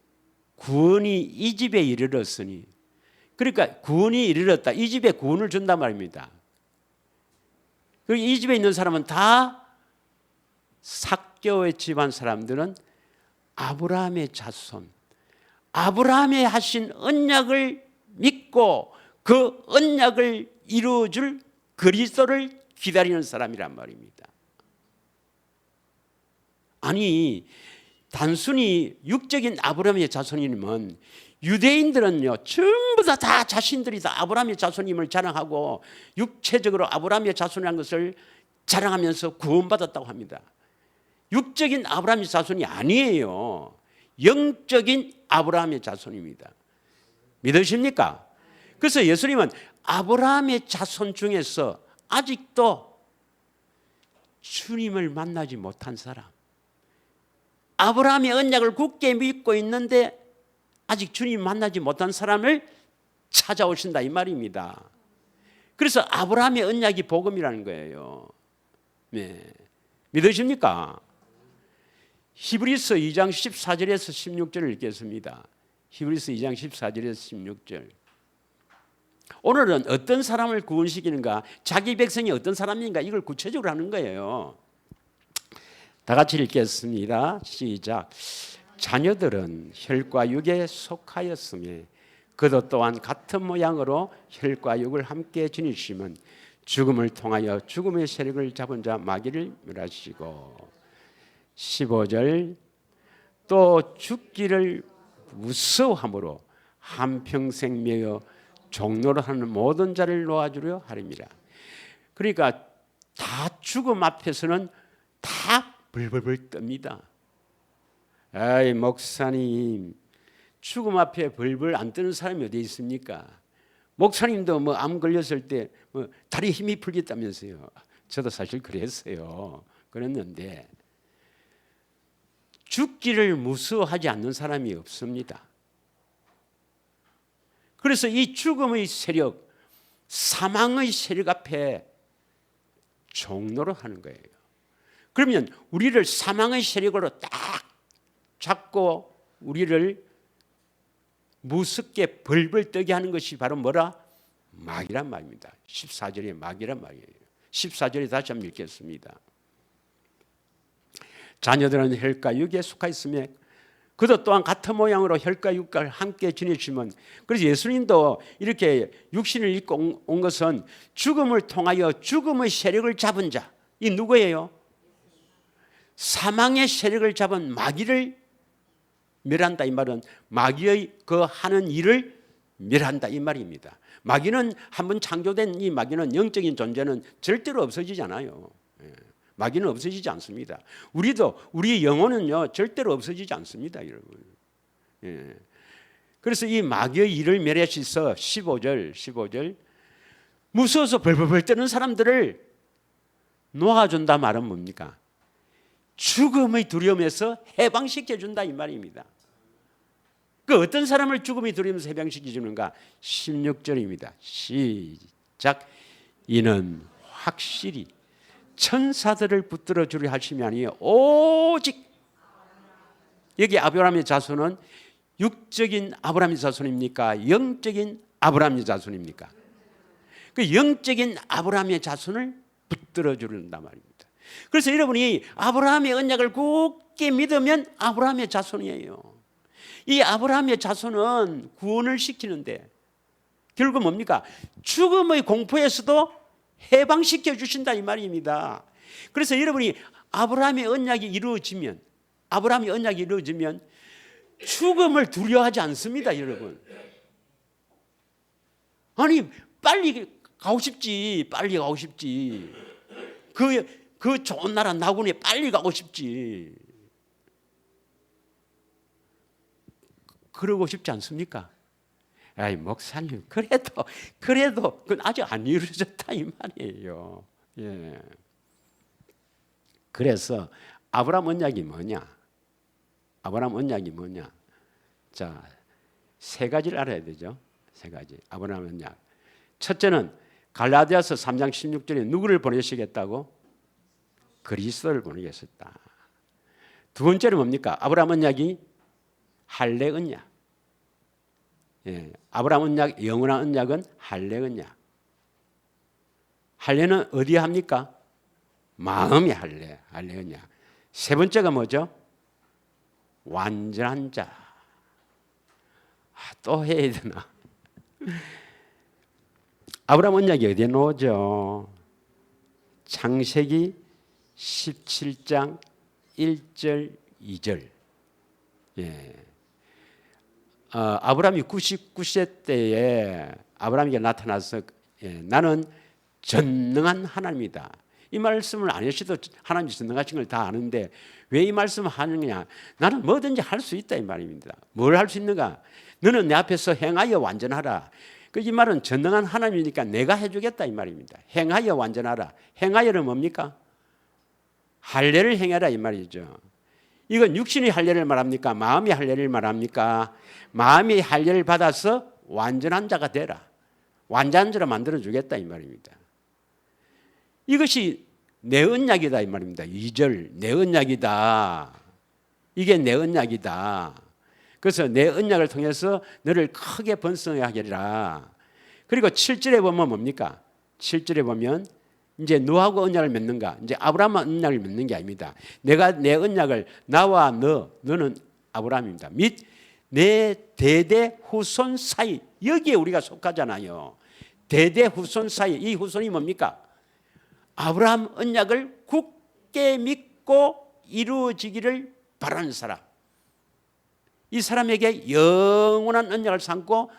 구원이 이 집에 이르렀으니, 그러니까 구원이 이르렀다, 이 집에 구원을 준단 말입니다. 그리고 이 집에 있는 사람은 다 삭개오의 집안 사람들은 아브라함의 자손, 아브라함이 하신 언약을 믿고 그 언약을 이루어줄 그리스도를 기다리는 사람이란 말입니다. 아니, 단순히 육적인 아브라함의 자손이면 유대인들은요 전부 다 자신들이 다 아브라함의 자손임을 자랑하고 육체적으로 아브라함의 자손이라는 것을 자랑하면서 구원받았다고 합니다. 육적인 아브라함의 자손이 아니에요. 영적인 아브라함의 자손입니다. 믿으십니까? 그래서 예수님은 아브라함의 자손 중에서 아직도 주님을 만나지 못한 사람, 아브라함의 언약을 굳게 믿고 있는데 아직 주님 만나지 못한 사람을 찾아오신다 이 말입니다. 그래서 아브라함의 언약이 복음이라는 거예요. 네. 믿으십니까? 히브리서 2장 14절에서 16절을 읽겠습니다. 히브리서 2장 14절에서 16절. 오늘은 어떤 사람을 구원시키는가, 자기 백성이 어떤 사람인가, 이걸 구체적으로 하는 거예요. 다 같이 읽겠습니다. 시작. 자녀들은 혈과 육에 속하였으며 그도 또한 같은 모양으로 혈과 육을 함께 지니시면 죽음을 통하여 죽음의 세력을 잡은 자 마귀를 멸하시고, 15절. 또 죽기를 무서워함으로 한평생 매여 종로를 하는 모든 자를 놓아주려 하림이라. 그러니까 다 죽음 앞에서는 다 벌벌벌 떱니다. 아이, 목사님, 죽음 앞에 벌벌 안 뜨는 사람이 어디 있습니까? 목사님도 뭐 암 걸렸을 때 뭐 다리 힘이 풀겠다면서요. 저도 사실 그랬어요. 그랬는데 죽기를 무서워하지 않는 사람이 없습니다. 그래서 이 죽음의 세력, 사망의 세력 앞에 종로를 하는 거예요. 그러면 우리를 사망의 세력으로 딱 잡고 우리를 무섭게 벌벌 떠게 하는 것이 바로 뭐라? 마귀란 말입니다. 14절에 마귀란 말이에요. 14절에 다시 한번 읽겠습니다. 자녀들은 혈과 육에 속하 있으며 그도 또한 같은 모양으로 혈과 육과 함께 지내시면, 그래서 예수님도 이렇게 육신을 입고 온 것은 죽음을 통하여 죽음의 세력을 잡은 자, 이 누구예요? 사망의 세력을 잡은 마귀를 멸한다 이 말은 마귀의 그 하는 일을 멸한다 이 말입니다. 마귀는 한번 창조된 이 마귀는, 영적인 존재는 절대로 없어지지 않아요. 마귀는 없어지지 않습니다. 우리도, 우리 영혼은요 절대로 없어지지 않습니다, 여러분. 그래서 이 마귀의 일을 멸하시서 15절 무서워서 벌벌벌 떠는 사람들을 놓아준다 말은 뭡니까? 죽음의 두려움에서 해방시켜준다 이 말입니다. 그 어떤 사람을 죽음의 두려움에서 해방시켜주는가? 16절입니다. 시작. 이는 확실히 천사들을 붙들어 주려 하심이 아니에요. 오직, 여기 아브라함의 자손은 육적인 아브라함의 자손입니까? 영적인 아브라함의 자손입니까? 그 영적인 아브라함의 자손을 붙들어 주는단 말입니다. 그래서 여러분이 아브라함의 언약을 굳게 믿으면 아브라함의 자손이에요. 이 아브라함의 자손은 구원을 시키는데 결국 뭡니까? 죽음의 공포에서도 해방시켜 주신다 이 말입니다. 그래서 여러분이 아브라함의 언약이 이루어지면, 아브라함의 언약이 이루어지면 죽음을 두려워하지 않습니다, 여러분. 아니, 빨리 가고 싶지, 빨리 가고 싶지. 그 좋은 나라 나군에 빨리 가고 싶지. 그러고 싶지 않습니까? 아이 목사님 그래도 그건 아직 안 이루어졌다 이 말이에요. 예. 그래서 아브라함 언약이 뭐냐? 아브라함 언약이 뭐냐? 자, 세 가지를 알아야 되죠. 세 가지. 아브라함 언약. 첫째는 갈라디아서 3장 16절에 누구를 보내시겠다고? 그리스도를 보내겠다. 두 번째는 뭡니까? 아브라함 언약이 할례 언약. 예, 아브라함 언약, 영원한 언약은 할례 언약. 할례는 어디에 합니까? 마음의 할례 언약. 세 번째가 뭐죠? 완전한 자. 또 해야 되나? 아브라함 언약이 어디에 나오죠? 창세기 17장 1절 2절. 예. 아브라함이 99세 때에 아브라함에게 나타나서 나는 전능한 하나님이다. 이 말씀을 안 하셔도 하나님이 전능하신 걸 다 아는데 왜 이 말씀을 하느냐? 나는 뭐든지 할 수 있다 이 말입니다. 뭘 할 수 있는가? 너는 내 앞에서 행하여 완전하라. 이 말은 전능한 하나님이니까 내가 해주겠다 이 말입니다. 행하여 완전하라. 행하여는 뭡니까? 할례를 행해라 이 말이죠. 이건 육신의 할례를 말합니까? 마음의 할례를 말합니까? 마음의 할례를 받아서 완전한 자가 되라. 완전한 자로 만들어주겠다 이 말입니다. 이것이 내 언약이다 이 말입니다. 2절 내 언약이다. 이게 내 언약이다. 그래서 내 언약을 통해서 너를 크게 번성하게 하리라. 그리고 7절에 보면 뭡니까? 7절에 보면 이제 너하고 언약을 맺는가? 이제 아브라함과 언약을 맺는 게 아닙니다. 내가 내 언약을 나와 너는 아브라함입니다. 및 내 대대 후손 사이 여기에 우리가 속하잖아요. 대대 후손 사이 이 후손이 뭡니까? 아브라함 언약을 굳게 믿고 이루어지기를 바라는 사람. 이 사람에게 영원한 언약을 삼고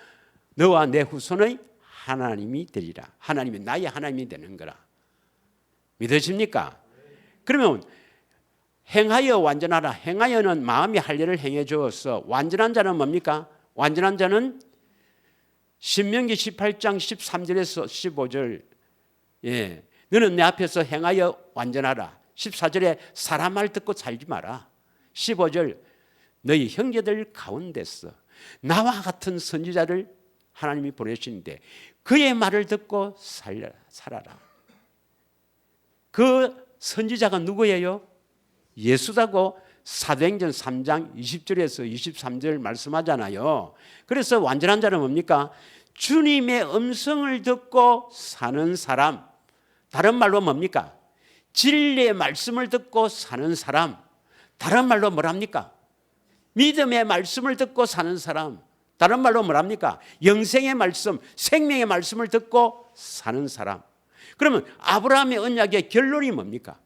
너와 내 후손의 하나님이 되리라. 하나님이 나의 하나님이 되는 거라. 믿으십니까? 그러면 행하여 완전하라. 행하여는 마음의 할례를 행해 주었어. 완전한 자는 뭡니까? 완전한 자는 신명기 18장 13절에서 15절 예, 너는 내 앞에서 행하여 완전하라. 14절에 사람 말 듣고 살지 마라. 15절 너희 형제들 가운데서 나와 같은 선지자를 하나님이 보내시는데 그의 말을 듣고 살아라. 그 선지자가 누구예요? 예수다고 사도행전 3장 20절에서 23절 말씀하잖아요. 그래서 완전한 자는 뭡니까? 주님의 음성을 듣고 사는 사람. 다른 말로 뭡니까? 진리의 말씀을 듣고 사는 사람. 다른 말로 뭐랍니까? 믿음의 말씀을 듣고 사는 사람. 다른 말로 뭐랍니까? 영생의 말씀, 생명의 말씀을 듣고 사는 사람. 그러면 아브라함의 언약의 결론이 뭡니까?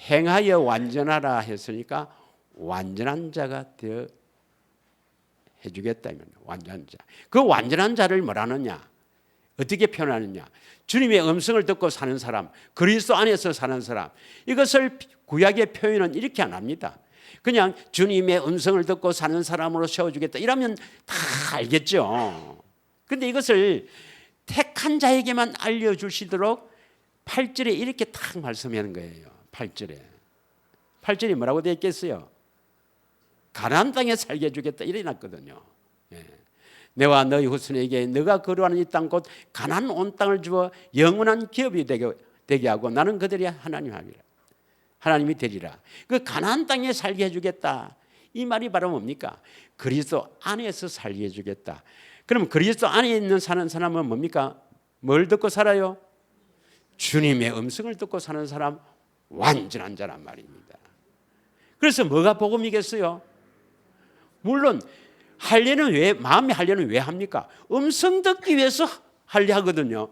행하여 완전하라 했으니까 완전한 자가 되어 해주겠다. 완전한 자. 그 완전한 자를 뭐라느냐? 어떻게 표현하느냐? 주님의 음성을 듣고 사는 사람, 그리스도 안에서 사는 사람. 이것을 구약의 표현은 이렇게 안 합니다. 그냥 주님의 음성을 듣고 사는 사람으로 세워주겠다. 이러면 다 알겠죠. 그런데 이것을 택한 자에게만 알려주시도록 8절에 이렇게 딱 말씀하는 거예요. 8절이 뭐라고 되어 있겠어요? 가나안 땅에 살게 해주겠다 이래 놨거든요. 예. 내와 너희 후손에게 너가 거류하는 이 땅 곧 가나안 온 땅을 주어 영원한 기업이 되게 하고 나는 그들이 하나님이 되리라. 그 가나안 땅에 살게 해주겠다. 이 말이 바로 뭡니까? 그리스도 안에서 살게 해주겠다. 그럼 그리스도 안에 있는 사는 사람은 뭡니까? 뭘 듣고 살아요? 주님의 음성을 듣고 사는 사람, 완전한 자란 말입니다. 그래서 뭐가 복음이겠어요? 물론 할례는 왜, 마음의 할례는 왜 합니까? 음성 듣기 위해서 할례하거든요.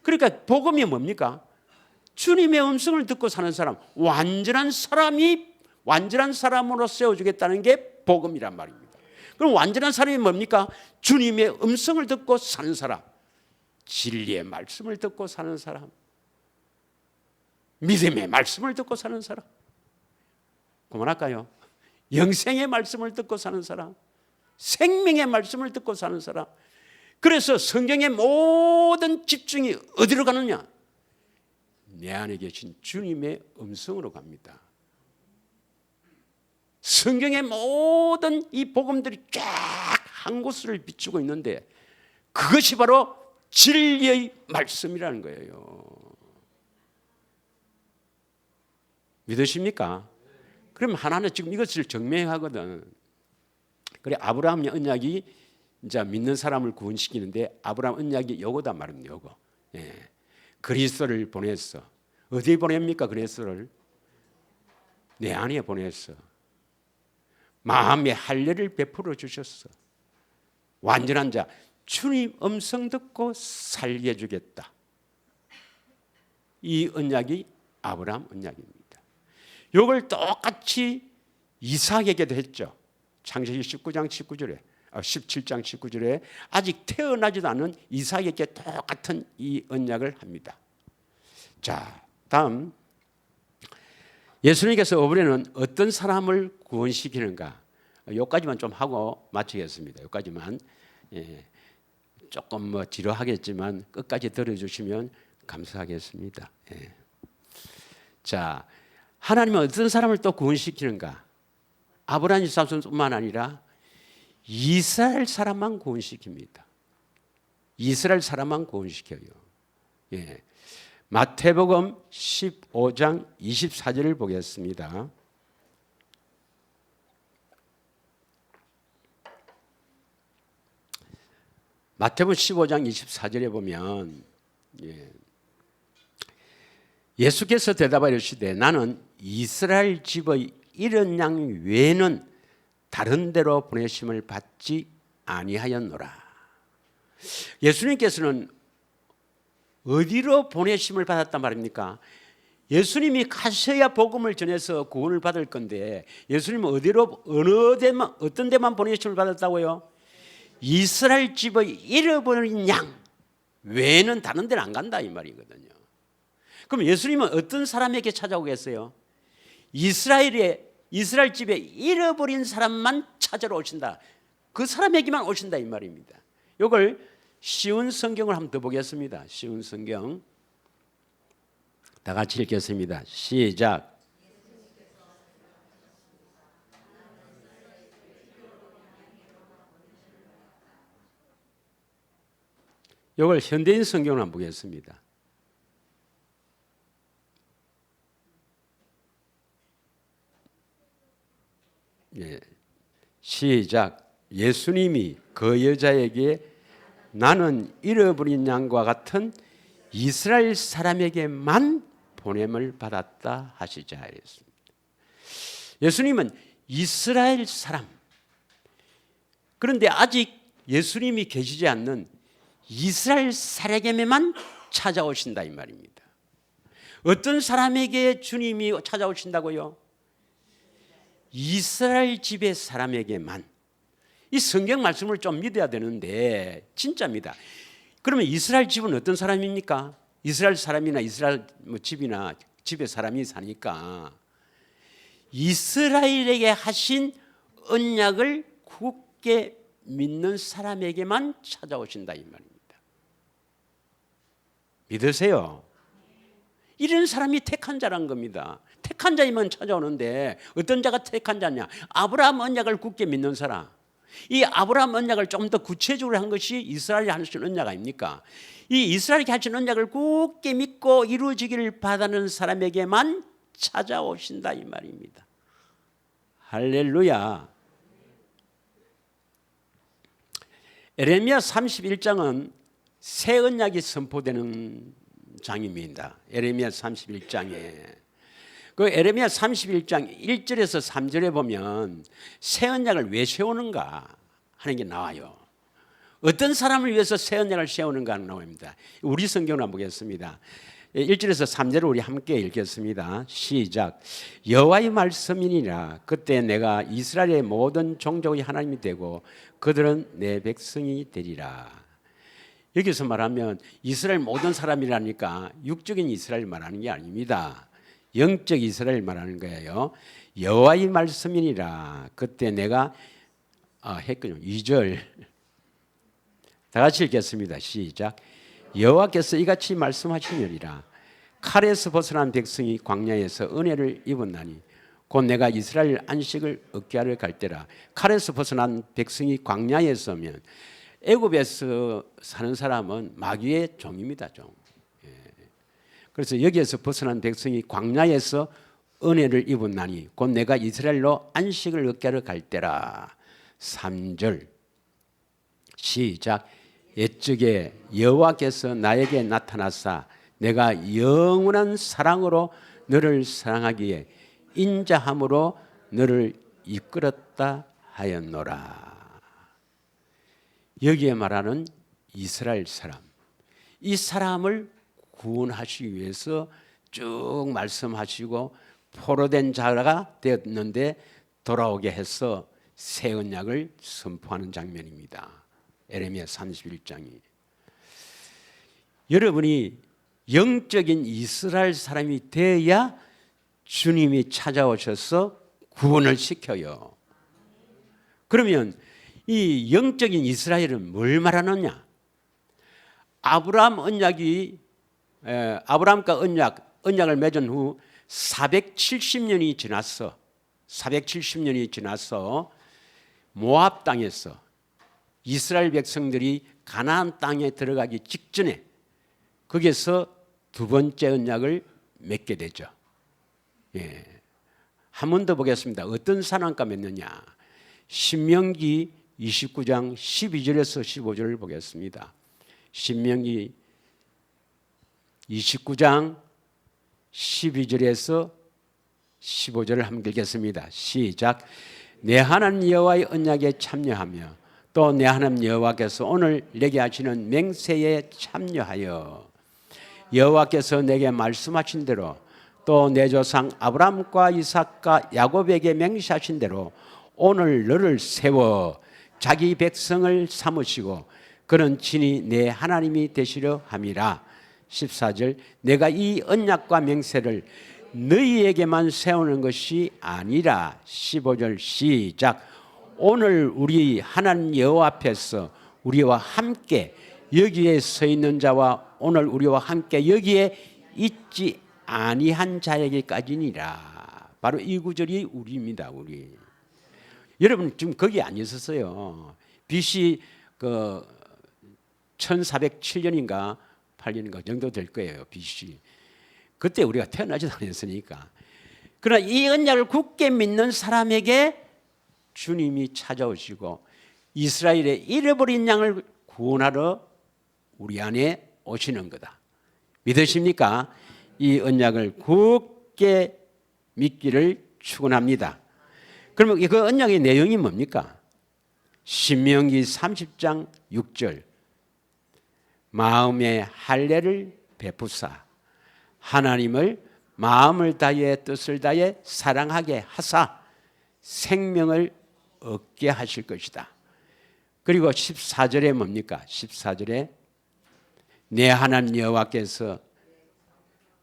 그러니까 복음이 뭡니까? 주님의 음성을 듣고 사는 사람, 완전한 사람으로 세워주겠다는 게 복음이란 말입니다. 그럼 완전한 사람이 뭡니까? 주님의 음성을 듣고 사는 사람. 진리의 말씀을 듣고 사는 사람, 믿음의 말씀을 듣고 사는 사람, 그만할까요? 영생의 말씀을 듣고 사는 사람, 생명의 말씀을 듣고 사는 사람. 그래서 성경의 모든 집중이 어디로 가느냐? 내 안에 계신 주님의 음성으로 갑니다. 성경의 모든 이 복음들이 쫙 한 곳을 비추고 있는데 그것이 바로 진리의 말씀이라는 거예요. 믿으십니까? 그럼 하나는 지금 이것을 증명하거든. 그래, 아브라함 언약이 이제 믿는 사람을 구원시키는데 아브라함 언약이 요거다 말입니다. 요거. 예. 그리스도를 보냈어. 어디에 보냅니까? 그리스도를 내 안에 보냈어. 마음의 할례를 베풀어 주셨어. 완전한 자, 주님 음성 듣고 살게 해주겠다. 이 언약이 아브라함 언약입니다. 이걸 똑같이 이삭에게도 했죠. 창세기 19장 19절에 17장 19절에 아직 태어나지도 않은 이삭에게 똑같은 이 언약을 합니다. 자, 다음 예수님께서 이번에는 어떤 사람을 구원시키는가? 여기까지만 좀 하고 마치겠습니다. 여기까지만. 예, 조금 뭐 지루하겠지만 끝까지 들어주시면 감사하겠습니다. 예. 자, 하나님은 어떤 사람을 또 구원시키는가? 아브라함 사람뿐만 아니라 이스라엘 사람만 구원시킵니다. 이스라엘 사람만 구원시켜요. 예. 마태복음 15장 24절을 보겠습니다. 마태복음 15장 24절에 보면 예수께서 대답하여 이르시되 나는 이스라엘 집의 이런 양 외에는 다른 데로 보내심을 받지 아니하였노라. 예수님께서는 어디로 보내심을 받았단 말입니까? 예수님이 가셔야 복음을 전해서 구원을 받을 건데 예수님은 어디로 어느 데만 어떤 데만 보내심을 받았다고요? 이스라엘 집의 잃어버린 양 외에는 다른 데는 안 간다 이 말이거든요. 그럼 예수님은 어떤 사람에게 찾아오겠어요? 이스라엘 집에 잃어버린 사람만 찾으러 오신다. 그 사람에게만 오신다 이 말입니다. 이걸 쉬운 성경을 한번 더 보겠습니다. 쉬운 성경 다 같이 읽겠습니다. 시작. 이걸 현대인 성경을 한번 보겠습니다. 예, 시작. 예수님이 그 여자에게 나는 잃어버린 양과 같은 이스라엘 사람에게만 보냄을 받았다 하시자 했습니다. 예수님은 이스라엘 사람, 그런데 아직 예수님이 계시지 않는 이스라엘 사람에게만 찾아오신다 이 말입니다. 어떤 사람에게 주님이 찾아오신다고요? 이스라엘 집의 사람에게만. 이 성경 말씀을 좀 믿어야 되는데 진짜입니다. 그러면 이스라엘 집은 어떤 사람입니까? 이스라엘 사람이나 이스라엘 집이나 집에 사람이 사니까 이스라엘에게 하신 언약을 굳게 믿는 사람에게만 찾아오신다 이 말입니다. 믿으세요? 이런 사람이 택한 자란 겁니다. 택한 자이면 찾아오는데 어떤 자가 택한 자냐? 아브라함 언약을 굳게 믿는 사람. 이 아브라함 언약을 좀 더 구체적으로 한 것이 이스라엘이 하신 언약 아닙니까? 이 이스라엘이 하신 언약을 굳게 믿고 이루어지기를 바라는 사람에게만 찾아오신다 이 말입니다. 할렐루야. 에레미야 31장은 새 언약이 선포되는 장입니다. 에레미야 31장에 그 에레미야 31장 1절에서 3절에 보면 새 언약을 왜 세우는가 하는 게 나와요. 어떤 사람을 위해서 새 언약을 세우는가 나옵니다. 우리 성경을 한번 보겠습니다. 1절에서 3절을 우리 함께 읽겠습니다. 시작. 여호와의 말씀이니라. 그때 내가 이스라엘의 모든 종족의 하나님이 되고 그들은 내 백성이 되리라. 여기서 말하면 이스라엘 모든 사람이라니까 육적인 이스라엘 말하는 게 아닙니다. 영적 이스라엘 말하는 거예요. 여호와의 말씀이니라. 그때 내가 했군요. 2절 다 같이 읽겠습니다. 시작. 여호와께서 이같이 말씀하시느니라. 칼에서 벗어난 백성이 광야에서 은혜를 입었나니 곧 내가 이스라엘 안식을 얻게 하려 갈 때라. 칼에서 벗어난 백성이 광야에 서면 애굽에서 사는 사람은 마귀의 종입니다. 종. 그래서 여기에서 벗어난 백성이 광야에서 은혜를 입었나니 곧 내가 이스라엘로 안식을 얻게 하려 갈 때라. 3절 시작. 옛적에 여호와께서 나에게 나타나사 내가 영원한 사랑으로 너를 사랑하기에 인자함으로 너를 이끌었다 하였노라. 여기에 말하는 이스라엘 사람, 이 사람을 구원하시기 위해서 쭉 말씀하시고 포로된 자가 되었는데 돌아오게 해서 새 언약을 선포하는 장면입니다. 에레미야 31장이. 여러분이 영적인 이스라엘 사람이 되어야 주님이 찾아오셔서 구원을 시켜요. 그러면 이 영적인 이스라엘은 뭘 말하느냐? 아브라함 언약이 아브라함과 언약을 맺은 후 470년이 지났어. 470년이 지나서 모압 땅에서 이스라엘 백성들이 가나안 땅에 들어가기 직전에 거기서 두 번째 언약을 맺게 되죠. 예. 한 번 더 보겠습니다. 어떤 사람과 맺느냐? 신명기 29장 12절에서 15절을 보겠습니다. 신명기 29장 12절에서 15절을 함께 읽겠습니다. 시작. 내 하나님 여호와의 언약에 참여하며 또 내 하나님 여호와께서 오늘 내게 하시는 맹세에 참여하여 여호와께서 내게 말씀하신 대로 또 내 조상 아브라함과 이삭과 야곱에게 맹세하신 대로 오늘 너를 세워 자기 백성을 삼으시고 그는 친히 내 하나님이 되시려 함이라. 14절 내가 이 언약과 맹세를 너희에게만 세우는 것이 아니라. 15절 시작. 오늘 우리 하나님 여호와 앞에서 우리와 함께 여기에 서 있는 자와 오늘 우리와 함께 여기에 있지 아니한 자에게까지니라. 바로 이 구절이 우리입니다. 우리. 여러분 지금 거기 안 있었어요. BC 1407년인가 8년인가 정도 될 거예요. BC. 그때 우리가 태어나지도 않았으니까. 그러나 이 언약을 굳게 믿는 사람에게 주님이 찾아오시고 이스라엘의 잃어버린 양을 구원하러 우리 안에 오시는 거다. 믿으십니까? 이 언약을 굳게 믿기를 축원합니다. 그러면 그 언약의 내용이 뭡니까? 신명기 30장 6절 마음의 할례를 베푸사 하나님을 마음을 다해 뜻을 다해 사랑하게 하사 생명을 얻게 하실 것이다. 그리고 14절에 뭡니까? 14절에 내 하나님 여호와께서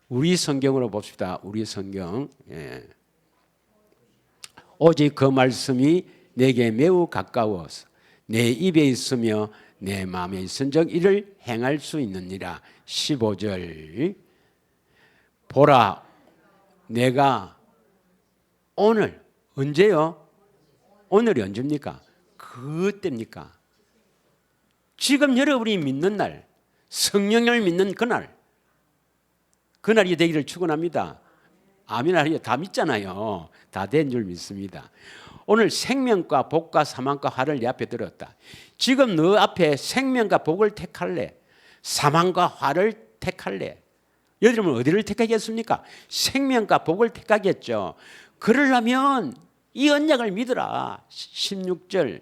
우리 성경으로 봅시다. 우리 성경. 오직 그 말씀이 내게 매우 가까워서 내 입에 있으며 내 마음에 있은즉 이를 행할 수 있느니라. 15절 보라 내가 오늘 언제요? 오늘이 언제입니까? 그때입니까? 지금 여러분이 믿는 날 성령을 믿는 그날이 되기를 축원합니다. 아멘 하리요. 다 믿잖아요. 다 된 줄 믿습니다. 오늘 생명과 복과 사망과 화를 내 앞에 들었다. 지금 너 앞에 생명과 복을 택할래? 사망과 화를 택할래? 여러분은 어디를 택하겠습니까? 생명과 복을 택하겠죠. 그러려면 이 언약을 믿으라. 16절.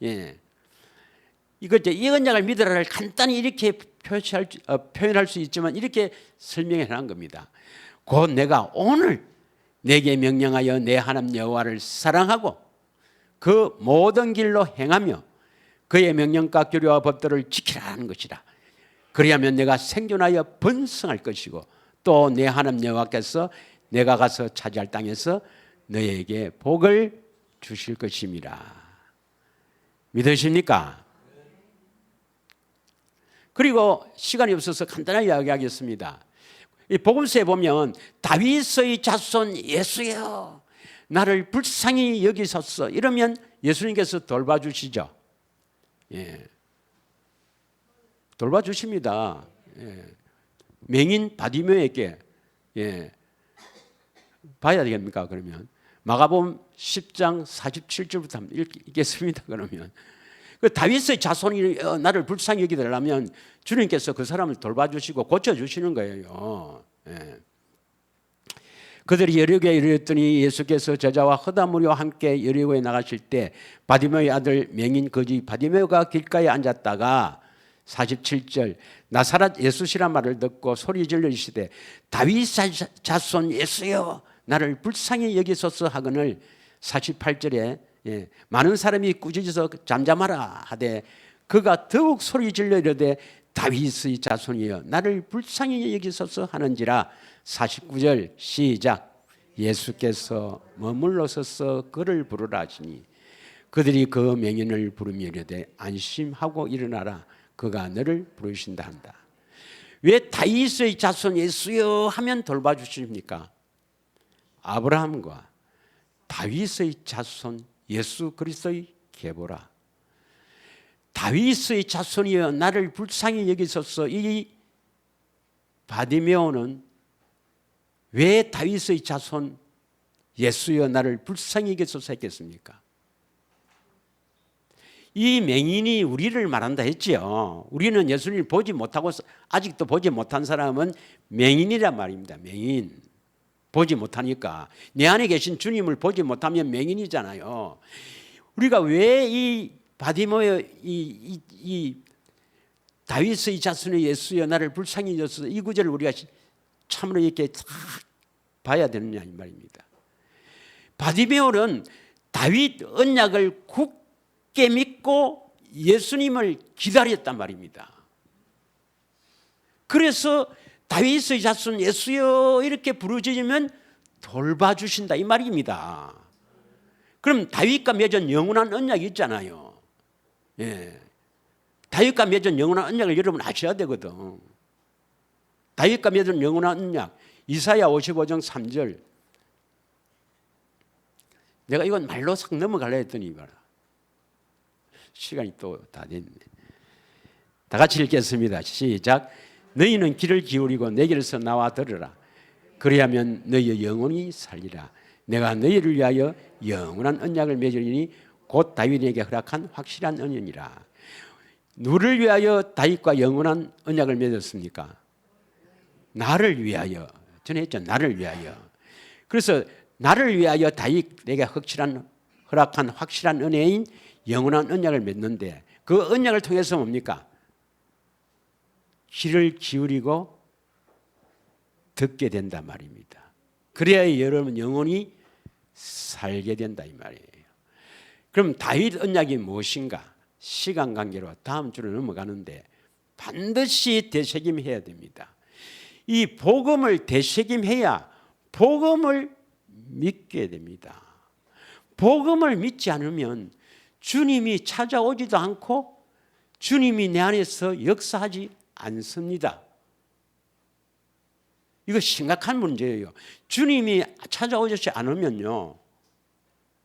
예. 이 언약을 믿으라를 간단히 이렇게 표현할 수 있지만 이렇게 설명해 놓은 겁니다. 곧 내가 오늘 내게 명령하여 내 하나님 여호와를 사랑하고 그 모든 길로 행하며 그의 명령과 규례와 법도를 지키라는 것이라. 그리하면 내가 생존하여 번성할 것이고 또 내 하나님 여호와께서 내가 가서 차지할 땅에서 너에게 복을 주실 것임이라. 믿으십니까? 그리고 시간이 없어서 간단하게 이야기하겠습니다. 이 복음서에 보면 다윗의 자손 예수여 나를 불쌍히 여기소서 이러면 예수님께서 돌봐주시죠. 예. 돌봐주십니다. 예. 맹인 바디메오에게 봐야 되겠습니까? 그러면 마가복음 10장 47절부터 한번 읽겠습니다. 그러면 그 다윗의 자손이 나를 불쌍히 여기더라면 주님께서 그 사람을 돌봐주시고 고쳐주시는 거예요. 예. 그들이 여리고에 이르렀더니 예수께서 제자와 허다무리와 함께 여리고에 나가실 때 바디메오의 아들 맹인 거지 바디메오가 길가에 앉았다가 47절 나사렛 예수시란 말을 듣고 소리 질러 이르시되 다윗의 자손 예수여 나를 불쌍히 여기소서 하거늘 48절에 많은 사람이 꾸짖어서 잠잠하라 하되 그가 더욱 소리 질러 이르되 다윗의 자손이여 나를 불쌍히 여기소서 하는지라. 49절 시작. 예수께서 머물러 서서 그를 부르라 하시니 그들이 그 맹인을 부르며 이르되 안심하고 일어나라 그가 너를 부르신다 한다. 왜 다윗의 자손 예수여 하면 돌봐주십니까? 아브라함과 다윗의 자손 예수 그리스도의 계보라. 다윗의 자손이여 나를 불쌍히 여기소서. 이 바디메오는 왜 다윗의 자손 예수여 나를 불쌍히 여기소서 했겠습니까? 이 맹인이 우리를 말한다 했지요. 우리는 예수님을 보지 못하고 아직도 보지 못한 사람은 맹인이란 말입니다. 맹인. 보지 못하니까 내 안에 계신 주님을 보지 못하면 맹인이잖아요. 우리가 왜 이 바디메오의 이 다윗의 자손의 예수여 나를 불쌍히 여기소서 이 구절을 우리가 참으로 이렇게 다 봐야 되느냐 이 말입니다. 바디메오는 다윗 언약을 굳게 믿고 예수님을 기다렸단 말입니다. 그래서 다윗의 자손 예수여 이렇게 부르짖으면 돌봐주신다 이 말입니다. 그럼 다윗과 맺은 영원한 언약이 있잖아요. 예. 다윗과 맺은 영원한 언약을 여러분 아셔야 되거든. 다윗과 맺은 영원한 언약 이사야 55장 3절. 내가 이건 말로 싹 넘어가려 했더니 봐라. 시간이 또 다 됐네. 다 같이 읽겠습니다. 시작. 너희는 귀를 기울이고 내 길에서 나와 들으라. 그리하면 너희의 영혼이 살리라. 내가 너희를 위하여 영원한 언약을 맺으리니 곧 다윗에게 허락한 확실한 언약이라. 누구를 위하여 다윗과 영원한 언약을 맺었습니까? 나를 위하여. 전에 했죠. 나를 위하여. 그래서 나를 위하여 다윗에게 허락한 확실한 은혜인 영원한 언약을 맺는데 그 언약을 통해서 뭡니까? 귀를 기울이고 듣게 된단 말입니다. 그래야 여러분 영혼이 살게 된다 이 말이에요. 그럼 다윗 언약이 무엇인가? 시간 관계로 다음 주로 넘어가는데 반드시 되새김해야 됩니다. 이 복음을 되새김해야 복음을 믿게 됩니다. 복음을 믿지 않으면 주님이 찾아오지도 않고 주님이 내 안에서 역사하지 않습니다. 이거 심각한 문제예요. 주님이 찾아오지 않으면요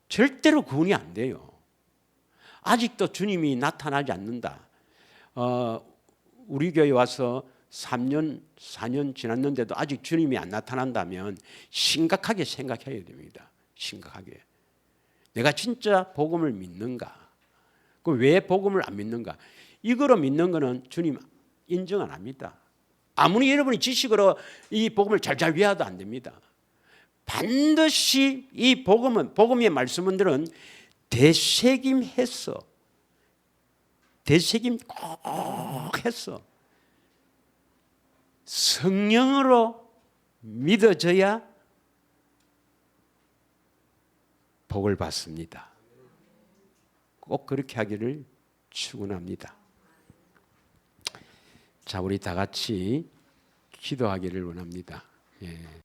절대로 구원이 안 돼요. 아직도 주님이 나타나지 않는다. 우리 교회 와서 3년, 4년 지났는데도 아직 주님이 안 나타난다면 심각하게 생각해야 됩니다. 심각하게. 내가 진짜 복음을 믿는가? 그럼 왜 복음을 안 믿는가? 이거로 믿는 거는 주님 인정 안 합니다. 아무리 여러분이 지식으로 이 복음을 잘 이해해도 안 됩니다. 반드시 이 복음의 말씀들은 되새김해서 되새김 꼭 해서 성령으로 믿어져야 복을 받습니다. 꼭 그렇게 하기를 축원합니다. 자, 우리 다 같이 기도하기를 원합니다. 예.